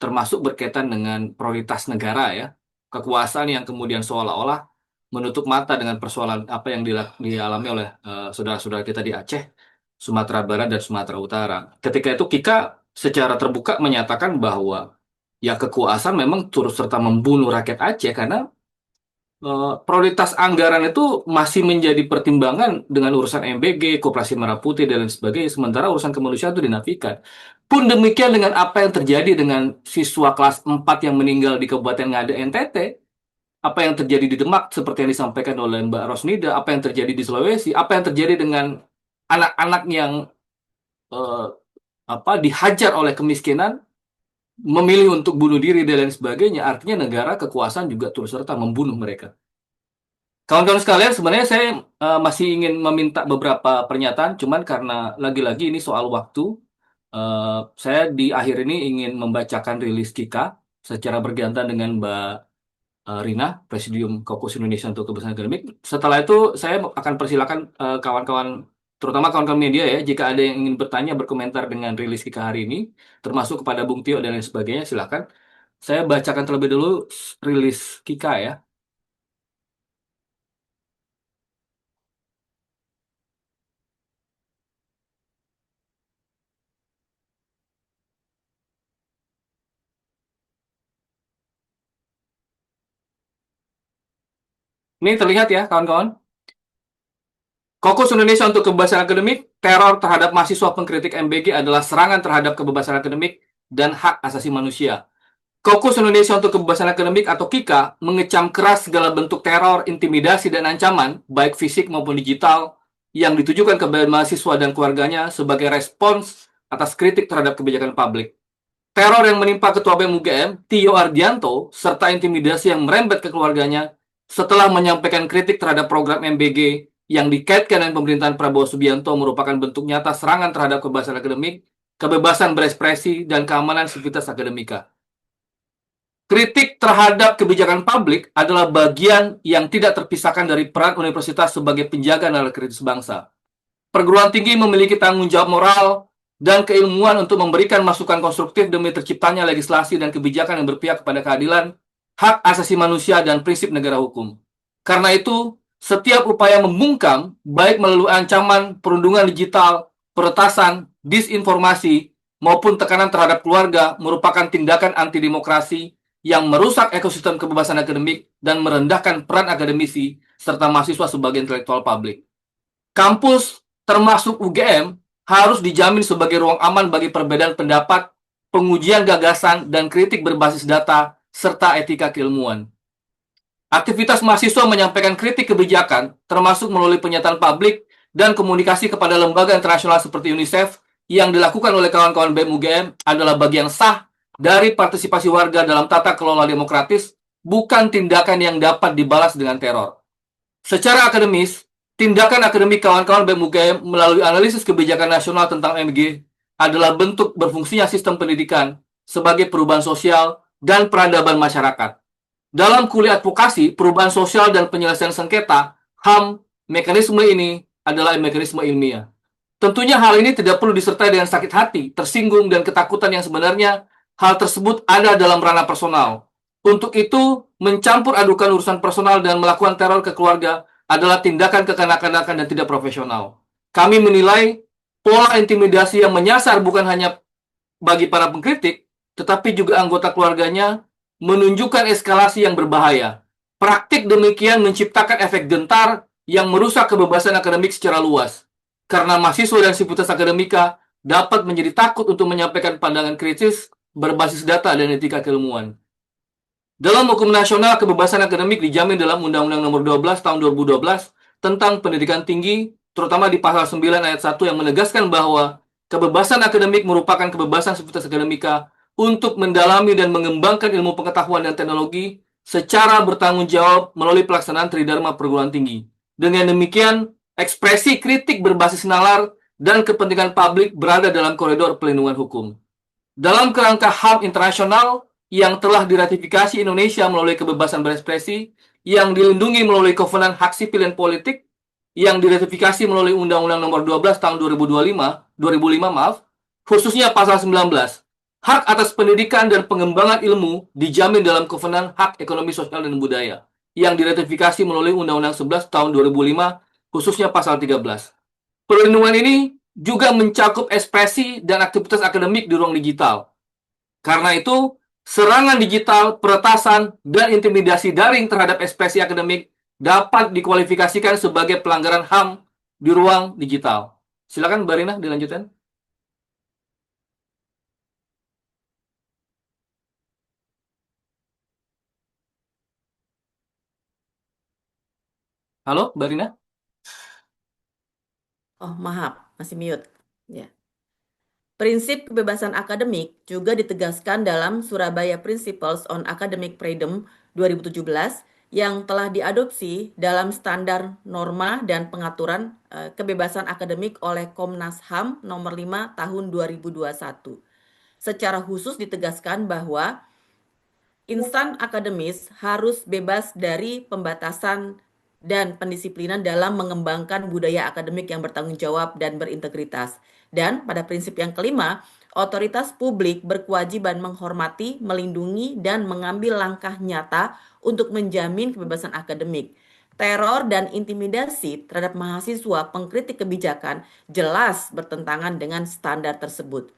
termasuk berkaitan dengan prioritas negara ya. Kekuasaan yang kemudian seolah-olah menutup mata dengan persoalan apa yang dialami oleh saudara-saudara kita di Aceh, Sumatera Barat, dan Sumatera Utara. Ketika itu KIKA secara terbuka menyatakan bahwa ya kekuasaan memang turut serta membunuh rakyat Aceh karena prioritas anggaran itu masih menjadi pertimbangan dengan urusan MBG, Koperasi Merah Putih, dan lain sebagainya. Sementara urusan kemanusiaan itu dinafikan. Pun demikian dengan apa yang terjadi dengan siswa kelas 4 yang meninggal di Kabupaten Ngada NTT, apa yang terjadi di Demak seperti yang disampaikan oleh Mbak Rosnida, apa yang terjadi di Sulawesi, apa yang terjadi dengan anak-anak yang eh, dihajar oleh kemiskinan, memilih untuk bunuh diri dan lain sebagainya. Artinya negara kekuasaan juga turut serta membunuh mereka. Kawan-kawan sekalian, sebenarnya saya masih ingin meminta beberapa pernyataan, cuman karena lagi-lagi ini soal waktu, saya di akhir ini ingin membacakan rilis Kika secara bergantian dengan Mbak Rina, Presidium Kaukus Indonesia untuk Kebebasan Akademik. Setelah itu, saya akan persilakan kawan-kawan, terutama kawan-kawan media ya, jika ada yang ingin bertanya, berkomentar dengan rilis Kika hari ini, termasuk kepada Bung Tio dan lain sebagainya, silakan. Saya bacakan terlebih dulu rilis Kika ya. Ini terlihat ya, kawan-kawan. Kaukus Indonesia untuk Kebebasan Akademik, teror terhadap mahasiswa pengkritik MBG adalah serangan terhadap kebebasan akademik dan hak asasi manusia. Kaukus Indonesia untuk Kebebasan Akademik atau KIKA mengecam keras segala bentuk teror, intimidasi, dan ancaman, baik fisik maupun digital, yang ditujukan kepada mahasiswa dan keluarganya sebagai respons atas kritik terhadap kebijakan publik. Teror yang menimpa Ketua BEM UGM, Tio Ardianto, serta intimidasi yang merembet ke keluarganya setelah menyampaikan kritik terhadap program MBG yang dikaitkan dengan pemerintahan Prabowo Subianto merupakan bentuk nyata serangan terhadap kebebasan akademik, kebebasan berekspresi, dan keamanan sivitas akademika. Kritik terhadap kebijakan publik adalah bagian yang tidak terpisahkan dari peran universitas sebagai penjaga nalar kritis bangsa. Perguruan tinggi memiliki tanggung jawab moral dan keilmuan untuk memberikan masukan konstruktif demi terciptanya legislasi dan kebijakan yang berpihak kepada keadilan, hak asasi manusia, dan prinsip negara hukum. Karena itu, setiap upaya membungkam, baik melalui ancaman, perundungan digital, peretasan, disinformasi, maupun tekanan terhadap keluarga, merupakan tindakan anti-demokrasi yang merusak ekosistem kebebasan akademik dan merendahkan peran akademisi serta mahasiswa sebagai intelektual publik. Kampus, termasuk UGM, harus dijamin sebagai ruang aman bagi perbedaan pendapat, pengujian gagasan, dan kritik berbasis data, serta etika keilmuan. Aktivitas mahasiswa menyampaikan kritik kebijakan, termasuk melalui pernyataan publik dan komunikasi kepada lembaga internasional seperti UNICEF, yang dilakukan oleh kawan-kawan BEM UGM adalah bagian sah dari partisipasi warga dalam tata kelola demokratis, bukan tindakan yang dapat dibalas dengan teror. Secara akademis, tindakan akademik kawan-kawan BEM UGM melalui analisis kebijakan nasional tentang MBG adalah bentuk berfungsinya sistem pendidikan sebagai perubahan sosial dan peradaban masyarakat. Dalam kuliah advokasi, perubahan sosial dan penyelesaian sengketa, HAM, mekanisme ini adalah mekanisme ilmiah. Tentunya hal ini tidak perlu disertai dengan sakit hati, tersinggung, dan ketakutan yang sebenarnya hal tersebut ada dalam ranah personal. Untuk itu, mencampur adukan urusan personal dan melakukan teror ke keluarga adalah tindakan kekanak-kanakan dan tidak profesional. Kami menilai pola intimidasi yang menyasar bukan hanya bagi para pengkritik, tetapi juga anggota keluarganya menunjukkan eskalasi yang berbahaya. Praktik demikian menciptakan efek gentar yang merusak kebebasan akademik secara luas. Karena mahasiswa dan sivitas akademika dapat menjadi takut untuk menyampaikan pandangan kritis berbasis data dan etika keilmuan. Dalam hukum nasional, kebebasan akademik dijamin dalam Undang-Undang Nomor 12 Tahun 2012 tentang pendidikan tinggi, terutama di pasal 9 ayat 1 yang menegaskan bahwa kebebasan akademik merupakan kebebasan sivitas akademika untuk mendalami dan mengembangkan ilmu pengetahuan dan teknologi secara bertanggung jawab melalui pelaksanaan tridharma perguruan tinggi. Dengan demikian, ekspresi kritik berbasis nalar dan kepentingan publik berada dalam koridor pelindungan hukum. Dalam kerangka HAM internasional yang telah diratifikasi Indonesia melalui kebebasan berekspresi, yang dilindungi melalui Kovenan Hak Sipil dan Politik, yang diratifikasi melalui Undang-Undang Nomor 12 Tahun 2005, khususnya pasal 19. Hak atas pendidikan dan pengembangan ilmu dijamin dalam Kovenan Hak Ekonomi Sosial dan Budaya, yang diratifikasi melalui Undang-Undang 11 Tahun 2005, khususnya pasal 13. Perlindungan ini juga mencakup ekspresi dan aktivitas akademik di ruang digital. Karena itu, serangan digital, peretasan, dan intimidasi daring terhadap ekspresi akademik dapat dikualifikasikan sebagai pelanggaran HAM di ruang digital. Silakan, Mbak Rina, dilanjutkan. Halo, Mbak Rina? Oh, maaf, masih mute. Ya. Prinsip kebebasan akademik juga ditegaskan dalam Surabaya Principles on Academic Freedom 2017 yang telah diadopsi dalam standar norma dan pengaturan kebebasan akademik oleh Komnas HAM nomor 5 tahun 2021. Secara khusus ditegaskan bahwa insan akademis harus bebas dari pembatasan dan pendisiplinan dalam mengembangkan budaya akademik yang bertanggung jawab dan berintegritas. Dan pada prinsip yang kelima, otoritas publik berkewajiban menghormati, melindungi, dan mengambil langkah nyata untuk menjamin kebebasan akademik. Teror dan intimidasi terhadap mahasiswa pengkritik kebijakan jelas bertentangan dengan standar tersebut.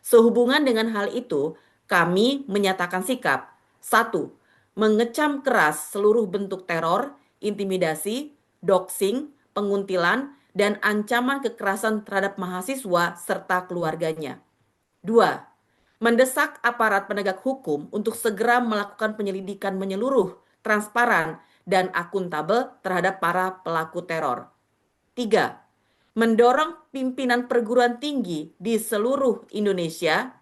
Sehubungan dengan hal itu, kami menyatakan sikap. 1. Mengecam keras seluruh bentuk teror, intimidasi, doxing, penguntilan, dan ancaman kekerasan terhadap mahasiswa serta keluarganya. 2. Mendesak aparat penegak hukum untuk segera melakukan penyelidikan menyeluruh, transparan, dan akuntabel terhadap para pelaku teror. 3. Mendorong pimpinan perguruan tinggi di seluruh Indonesia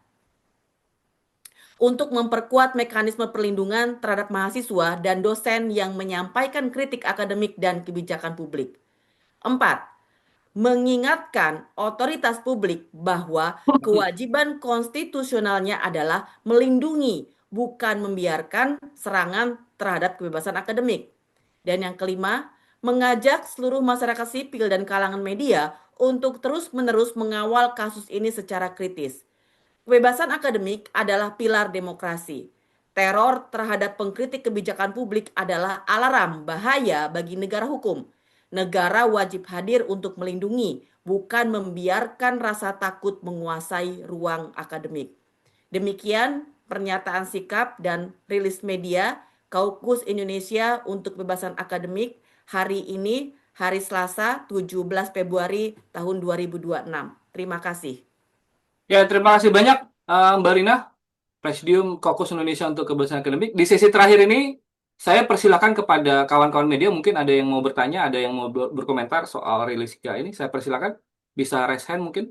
untuk memperkuat mekanisme perlindungan terhadap mahasiswa dan dosen yang menyampaikan kritik akademik dan kebijakan publik. 4. Mengingatkan otoritas publik bahwa kewajiban konstitusionalnya adalah melindungi, bukan membiarkan serangan terhadap kebebasan akademik. Dan yang kelima, mengajak seluruh masyarakat sipil dan kalangan media untuk terus-menerus mengawal kasus ini secara kritis. Kebebasan akademik adalah pilar demokrasi. Teror terhadap pengkritik kebijakan publik adalah alarm bahaya bagi negara hukum. Negara wajib hadir untuk melindungi, bukan membiarkan rasa takut menguasai ruang akademik. Demikian pernyataan sikap dan rilis media Kaukus Indonesia untuk Kebebasan Akademik hari ini, hari Selasa 17 Februari tahun 2026. Terima kasih. Ya, terima kasih banyak Mbak Rina, Presidium Kaukus Indonesia untuk Kebebasan Akademik. Di sesi terakhir ini, saya persilakan kepada kawan-kawan media, mungkin ada yang mau bertanya, ada yang mau berkomentar soal rilis IKA ini. Saya persilakan, bisa raise hand mungkin.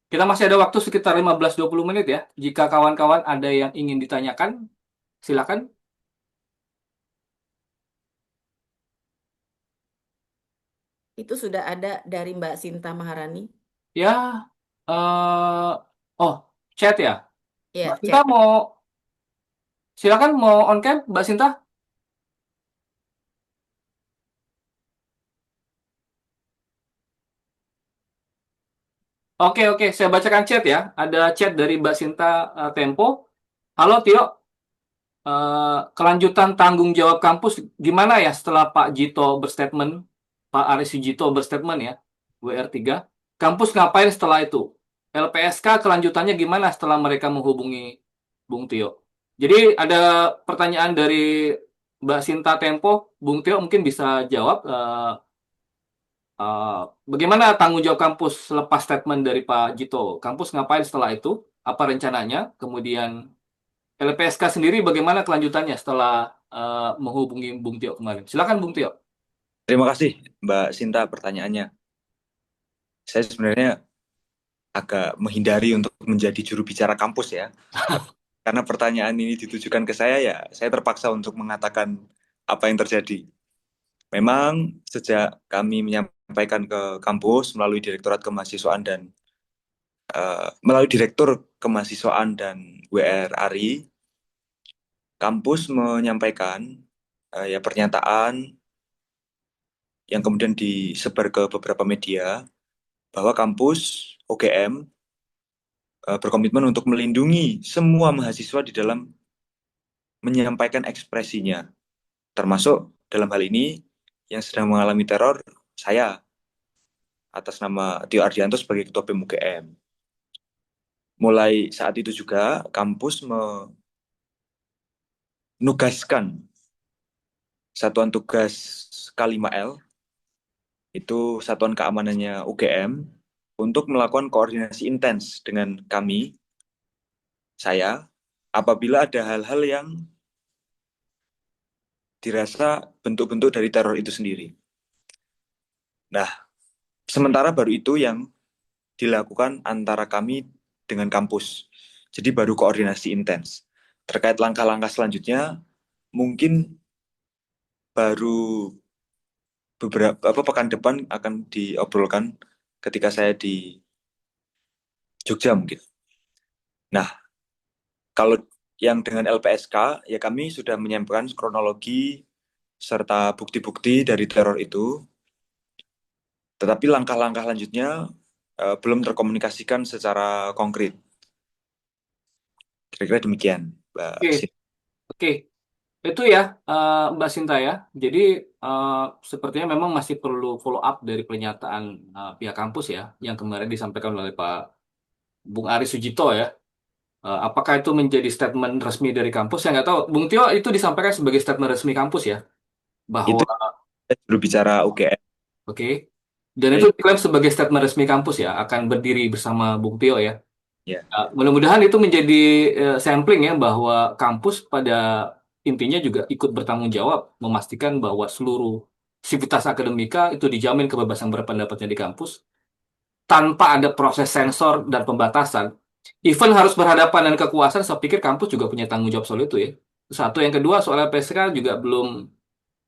Kita masih ada waktu sekitar 15-20 menit ya. Jika kawan-kawan ada yang ingin ditanyakan, silakan. Itu sudah ada dari Mbak Sinta Maharani. Ya, oh, chat ya. Ya, Mbak Sinta chat. silakan mau on cam, Mbak Sinta. Oke, saya bacakan chat ya. Ada chat dari Mbak Sinta Tempo. Halo Tio, kelanjutan tanggung jawab kampus gimana ya setelah Pak Jito berstatement, Pak Aris Sujito berstatement ya, WR3. Kampus ngapain setelah itu? LPSK kelanjutannya gimana setelah mereka menghubungi Bung Tio? Jadi ada pertanyaan dari Mbak Sinta Tempo, Bung Tio mungkin bisa jawab. Bagaimana tanggung jawab kampus selepas statement dari Pak Jito? Kampus ngapain setelah itu? Apa rencananya? Kemudian LPSK sendiri bagaimana kelanjutannya setelah menghubungi Bung Tio kemarin? Silakan Bung Tio. Terima kasih Mbak Sinta pertanyaannya. Saya sebenarnya agak menghindari untuk menjadi juru bicara kampus ya. Karena pertanyaan ini ditujukan ke saya ya, saya terpaksa untuk mengatakan apa yang terjadi. Memang sejak kami menyampaikan ke kampus melalui Direktorat Kemahasiswaan dan melalui Direktur Kemahasiswaan dan WR ARI, kampus menyampaikan ya pernyataan yang kemudian disebar ke beberapa media bahwa kampus UGM berkomitmen untuk melindungi semua mahasiswa di dalam menyampaikan ekspresinya, termasuk dalam hal ini yang sedang mengalami teror saya. atas nama Tio Ardianto sebagai Ketua BEM UGM. Mulai saat itu juga kampus menugaskan Satuan Tugas K5L, itu satuan keamanannya UGM, untuk melakukan koordinasi intens dengan kami, saya, apabila ada hal-hal yang dirasa bentuk-bentuk dari teror itu sendiri. Nah, sementara baru itu yang dilakukan antara kami dengan kampus. Jadi baru koordinasi intens. Terkait langkah-langkah selanjutnya, mungkin baru beberapa pekan depan akan diobrolkan ketika saya di Jogja mungkin. Nah, kalau yang dengan LPSK, ya kami sudah menyampaikan kronologi serta bukti-bukti dari teror itu, tetapi langkah-langkah lanjutnya belum terkomunikasikan secara konkret. Kira-kira demikian, Mbak Oke, Sin. oke. Itu ya, Mbak Sinta ya. Jadi sepertinya memang masih perlu follow up dari pernyataan pihak kampus ya, yang kemarin disampaikan oleh Pak Bung Aris Sujito ya. Apakah itu menjadi statement resmi dari kampus? Saya nggak tahu. Bung Tio itu disampaikan sebagai statement resmi kampus ya, Itu bahwa berbicara UGM. oke. Dan itu diklaim sebagai statement resmi kampus ya, akan berdiri bersama Bung Tio ya. Ya. Mudah-mudahan itu menjadi sampling ya, bahwa kampus pada intinya juga ikut bertanggung jawab memastikan bahwa seluruh sivitas akademika itu dijamin kebebasan berpendapatnya di kampus tanpa ada proses sensor dan pembatasan. Even harus berhadapan dengan kekuasaan, saya pikir kampus juga punya tanggung jawab soal itu ya. Satu, yang kedua soal LPSK juga belum,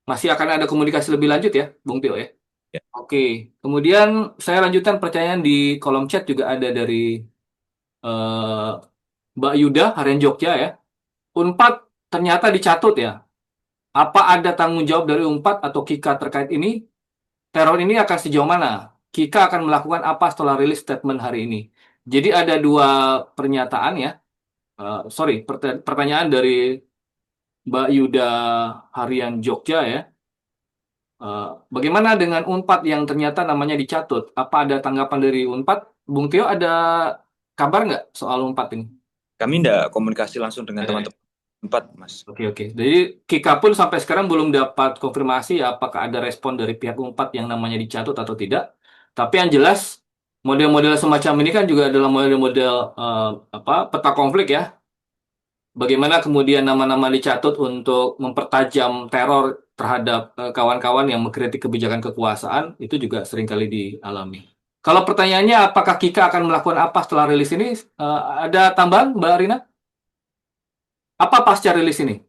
masih akan ada komunikasi lebih lanjut ya, Bung Tio ya. Ya. Oke, kemudian saya lanjutkan pertanyaan di kolom chat juga ada dari eh, Mbak Yuda Harian Jogja ya. Unpad ternyata dicatut ya. Apa ada tanggung jawab dari Unpad atau Kika terkait ini? Teror ini akan sejauh mana? Kika akan melakukan apa setelah rilis statement hari ini? Jadi ada dua pernyataan ya. Pertanyaan dari Mbak Yuda Harian Jogja ya. Bagaimana dengan Unpad yang ternyata namanya dicatut? Apa ada tanggapan dari Unpad? Bung Tio ada kabar nggak soal Unpad ini? Kami tidak komunikasi langsung dengan teman-teman Unpad, Mas. Oke, oke. Jadi Kika pun sampai sekarang belum dapat konfirmasi ya, apakah ada respon dari pihak Unpad yang namanya dicatut atau tidak. Tapi yang jelas model-model semacam ini kan juga adalah model-model peta konflik ya. Bagaimana kemudian nama-nama dicatut untuk mempertajam teror terhadap kawan-kawan yang mengkritik kebijakan kekuasaan, itu juga seringkali dialami. Kalau pertanyaannya apakah Kika akan melakukan apa setelah rilis ini, ada tambahan Mbak Rina? Apa pasca rilis ini?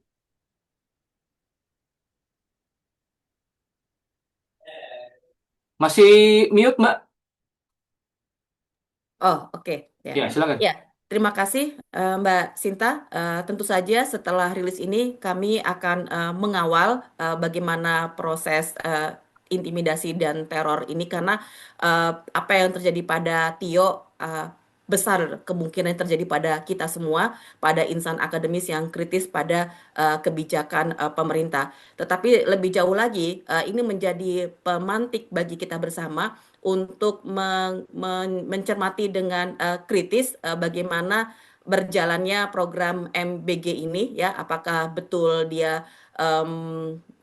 Masih mute, Mbak? Oh, oke. Ya. Ya, silakan. Ya, terima kasih Mbak Sinta. Tentu saja setelah rilis ini kami akan mengawal bagaimana proses intimidasi dan teror ini, karena apa yang terjadi pada Tio besar kemungkinan terjadi pada kita semua, pada insan akademis yang kritis pada kebijakan pemerintah. Tetapi lebih jauh lagi, ini menjadi pemantik bagi kita bersama untuk mencermati dengan kritis bagaimana berjalannya program MBG ini ya, apakah betul dia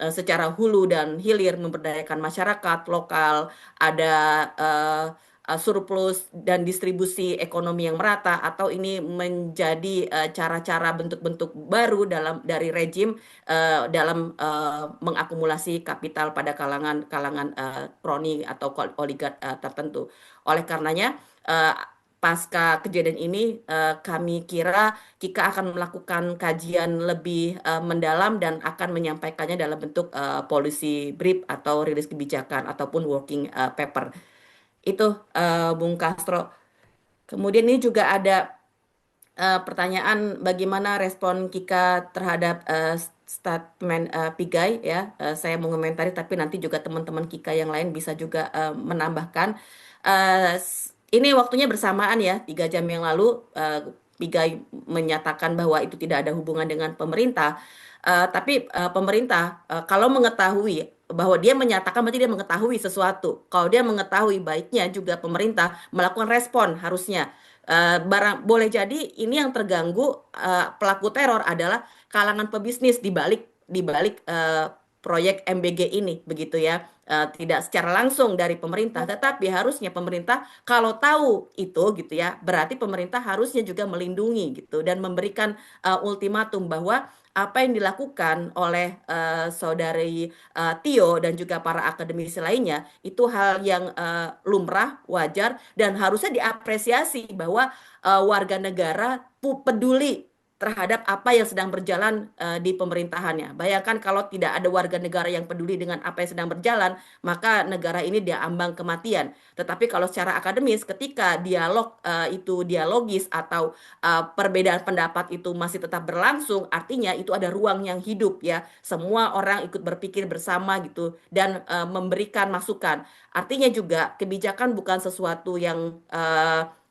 secara hulu dan hilir memberdayakan masyarakat lokal, ada surplus dan distribusi ekonomi yang merata, atau ini menjadi cara-cara bentuk-bentuk baru dari rejim dalam mengakumulasi kapital pada kalangan kroni atau oligark tertentu. Oleh karenanya, pasca kejadian ini kami kira Kika akan melakukan kajian lebih mendalam dan akan menyampaikannya dalam bentuk policy brief atau rilis kebijakan ataupun working paper. Itu Bung Castro. Kemudian ini juga ada pertanyaan bagaimana respon Kika terhadap statement Pigai ya. Saya mau komentari, tapi nanti juga teman-teman Kika yang lain bisa juga menambahkan. Ini waktunya bersamaan ya, 3 jam yang lalu Pigai menyatakan bahwa itu tidak ada hubungan dengan pemerintah. Tapi pemerintah kalau mengetahui bahwa dia menyatakan berarti dia mengetahui sesuatu. Kalau dia mengetahui, baiknya juga pemerintah melakukan respon harusnya. Boleh jadi ini yang terganggu pelaku teror adalah kalangan pebisnis di balik proyek MBG ini, begitu ya. Tidak secara langsung dari pemerintah, tetapi harusnya pemerintah kalau tahu itu gitu ya, berarti pemerintah harusnya juga melindungi gitu dan memberikan ultimatum bahwa apa yang dilakukan oleh saudari Tio dan juga para akademisi lainnya itu hal yang lumrah, wajar dan harusnya diapresiasi bahwa warga negara peduli terhadap apa yang sedang berjalan di pemerintahannya. Bayangkan kalau tidak ada warga negara yang peduli dengan apa yang sedang berjalan, maka negara ini diambang kematian. Tetapi kalau secara akademis, ketika dialog itu dialogis atau perbedaan pendapat itu masih tetap berlangsung, artinya itu ada ruang yang hidup ya. Semua orang ikut berpikir bersama gitu dan memberikan masukan. Artinya juga kebijakan bukan sesuatu yang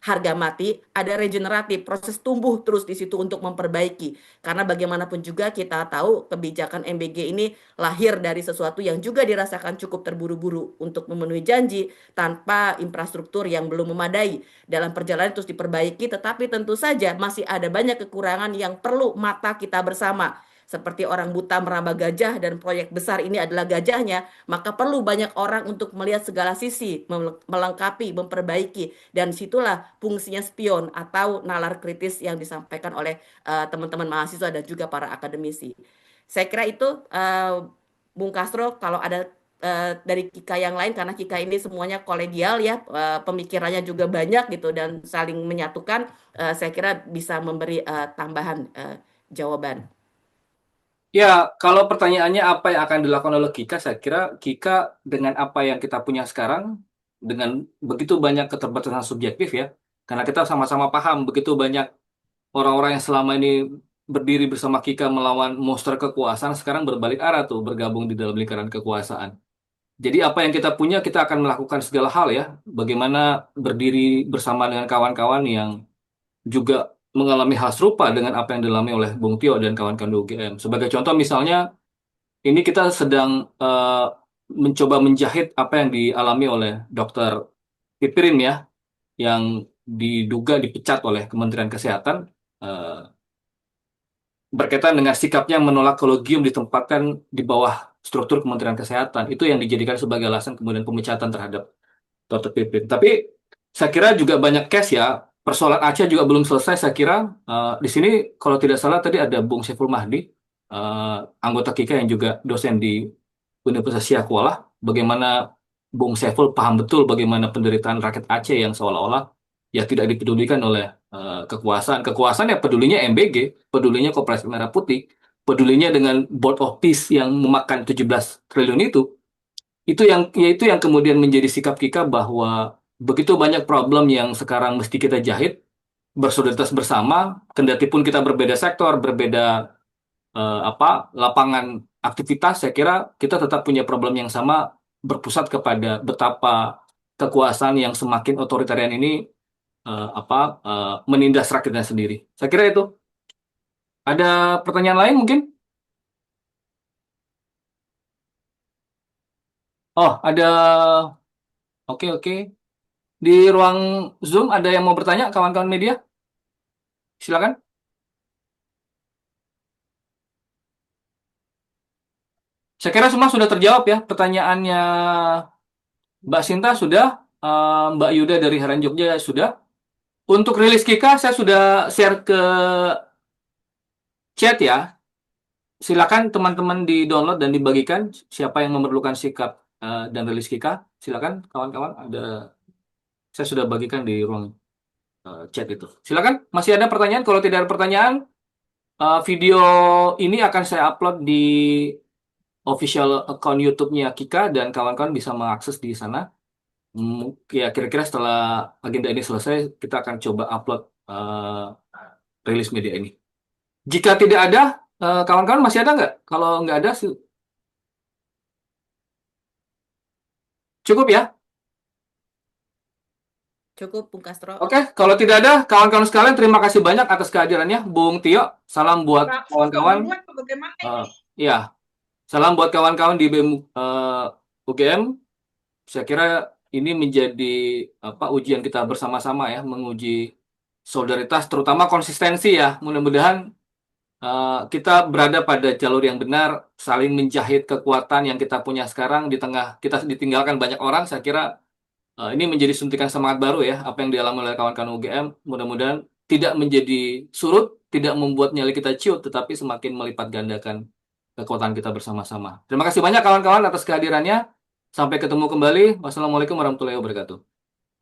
harga mati, ada regeneratif, proses tumbuh terus di situ untuk memperbaiki. Karena bagaimanapun juga kita tahu kebijakan MBG ini lahir dari sesuatu yang juga dirasakan cukup terburu-buru untuk memenuhi janji tanpa infrastruktur yang belum memadai. Dalam perjalanan terus diperbaiki, tetapi tentu saja masih ada banyak kekurangan yang perlu mata kita bersama. Seperti orang buta meraba gajah dan proyek besar ini adalah gajahnya, maka perlu banyak orang untuk melihat segala sisi, melengkapi, memperbaiki. Dan situlah fungsinya spion atau nalar kritis yang disampaikan oleh teman-teman mahasiswa dan juga para akademisi. Saya kira itu Bung Castro, kalau ada dari Kika yang lain, karena Kika ini semuanya kolegial ya, pemikirannya juga banyak gitu dan saling menyatukan, saya kira bisa memberi tambahan jawaban. Ya, kalau pertanyaannya apa yang akan dilakukan oleh Kika, saya kira Kika dengan apa yang kita punya sekarang, dengan begitu banyak keterbatasan subjektif ya, karena kita sama-sama paham begitu banyak orang-orang yang selama ini berdiri bersama Kika melawan monster kekuasaan, sekarang berbalik arah tuh, bergabung di dalam lingkaran kekuasaan. Jadi apa yang kita punya, kita akan melakukan segala hal ya, bagaimana berdiri bersama dengan kawan-kawan yang juga mengalami hal serupa dengan apa yang dialami oleh Bung Tio dan kawan-kawan di UGM. Sebagai contoh misalnya, ini kita sedang mencoba menjahit apa yang dialami oleh Dr. Pipirin ya, yang diduga dipecat oleh Kementerian Kesehatan berkaitan dengan sikapnya menolak kolegium ditempatkan di bawah struktur Kementerian Kesehatan. Itu yang dijadikan sebagai alasan kemudian pemecatan terhadap Dr. Pipin. Tapi saya kira juga banyak case ya. Persoalan Aceh juga belum selesai. Saya kira di sini kalau tidak salah tadi ada Bung Saiful Mahdi, anggota KIKA yang juga dosen di Universitas Syiah. Bagaimana Bung Saiful paham betul bagaimana penderitaan rakyat Aceh yang seolah-olah ya tidak dipedulikan oleh kekuasaan. Kekuasaan ya pedulinya MBG, pedulinya Koperasi Merah Putih, pedulinya dengan Board of Peace yang memakan 17 triliun itu. Itu yang kemudian menjadi sikap kita bahwa begitu banyak problem yang sekarang mesti kita jahit, bersolidaritas bersama, kendati pun kita berbeda sektor, berbeda lapangan aktivitas, saya kira kita tetap punya problem yang sama, berpusat kepada betapa kekuasaan yang semakin otoritarian ini menindas rakyatnya sendiri. Saya kira itu. Ada pertanyaan lain mungkin? Oh, ada. Oke. Di ruang Zoom ada yang mau bertanya, kawan-kawan media? Silakan. Saya kira semua sudah terjawab ya. Pertanyaannya Mbak Sinta sudah, Mbak Yuda dari Harian Jogja sudah. Untuk rilis Kika saya sudah share ke chat ya. Silakan teman-teman di-download dan dibagikan siapa yang memerlukan sikap dan rilis Kika. Silakan kawan-kawan, saya sudah bagikan di ruang chat itu. Silakan, masih ada pertanyaan? Kalau tidak ada pertanyaan, video ini akan saya upload di official account YouTube-nya Kika dan kawan-kawan bisa mengakses di sana. Ya kira-kira setelah agenda ini selesai, kita akan coba upload rilis media ini. Jika tidak ada, kawan-kawan masih ada nggak? Kalau nggak ada, cukup ya? Cukup, Bung Castro. Oke, kalau tidak ada, kawan-kawan sekalian, terima kasih banyak atas kehadirannya. Bung Tio, salam buat kawan-kawan. Bagaimana ini? Ya, Salam buat kawan-kawan di BEM UGM. Saya kira ini menjadi ujian kita bersama-sama ya, menguji solidaritas, terutama konsistensi ya. Mudah-mudahan kita berada pada jalur yang benar, saling menjahit kekuatan yang kita punya sekarang di tengah kita ditinggalkan banyak orang. Saya kira ini menjadi suntikan semangat baru ya, apa yang dialami oleh kawan-kawan UGM. Mudah-mudahan tidak menjadi surut, tidak membuat nyali kita ciut, tetapi semakin melipat gandakan kekuatan kita bersama-sama. Terima kasih banyak kawan-kawan atas kehadirannya. Sampai ketemu kembali. Wassalamualaikum warahmatullahi wabarakatuh.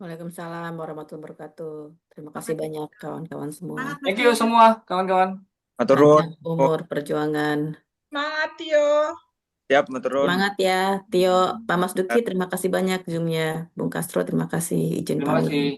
Waalaikumsalam warahmatullahi wabarakatuh. Terima kasih banyak kawan-kawan semua. Semangat, Mas Thank you Tio. semua kawan-kawan. Maturun. Panjang umur perjuangan. Semangat, Tio. Siap, maturun. Semangat ya, Tio. Pak Mas Duki, terima kasih banyak Zoom-nya. Bung Castro, terima kasih. Izin Terima pamit. kasih.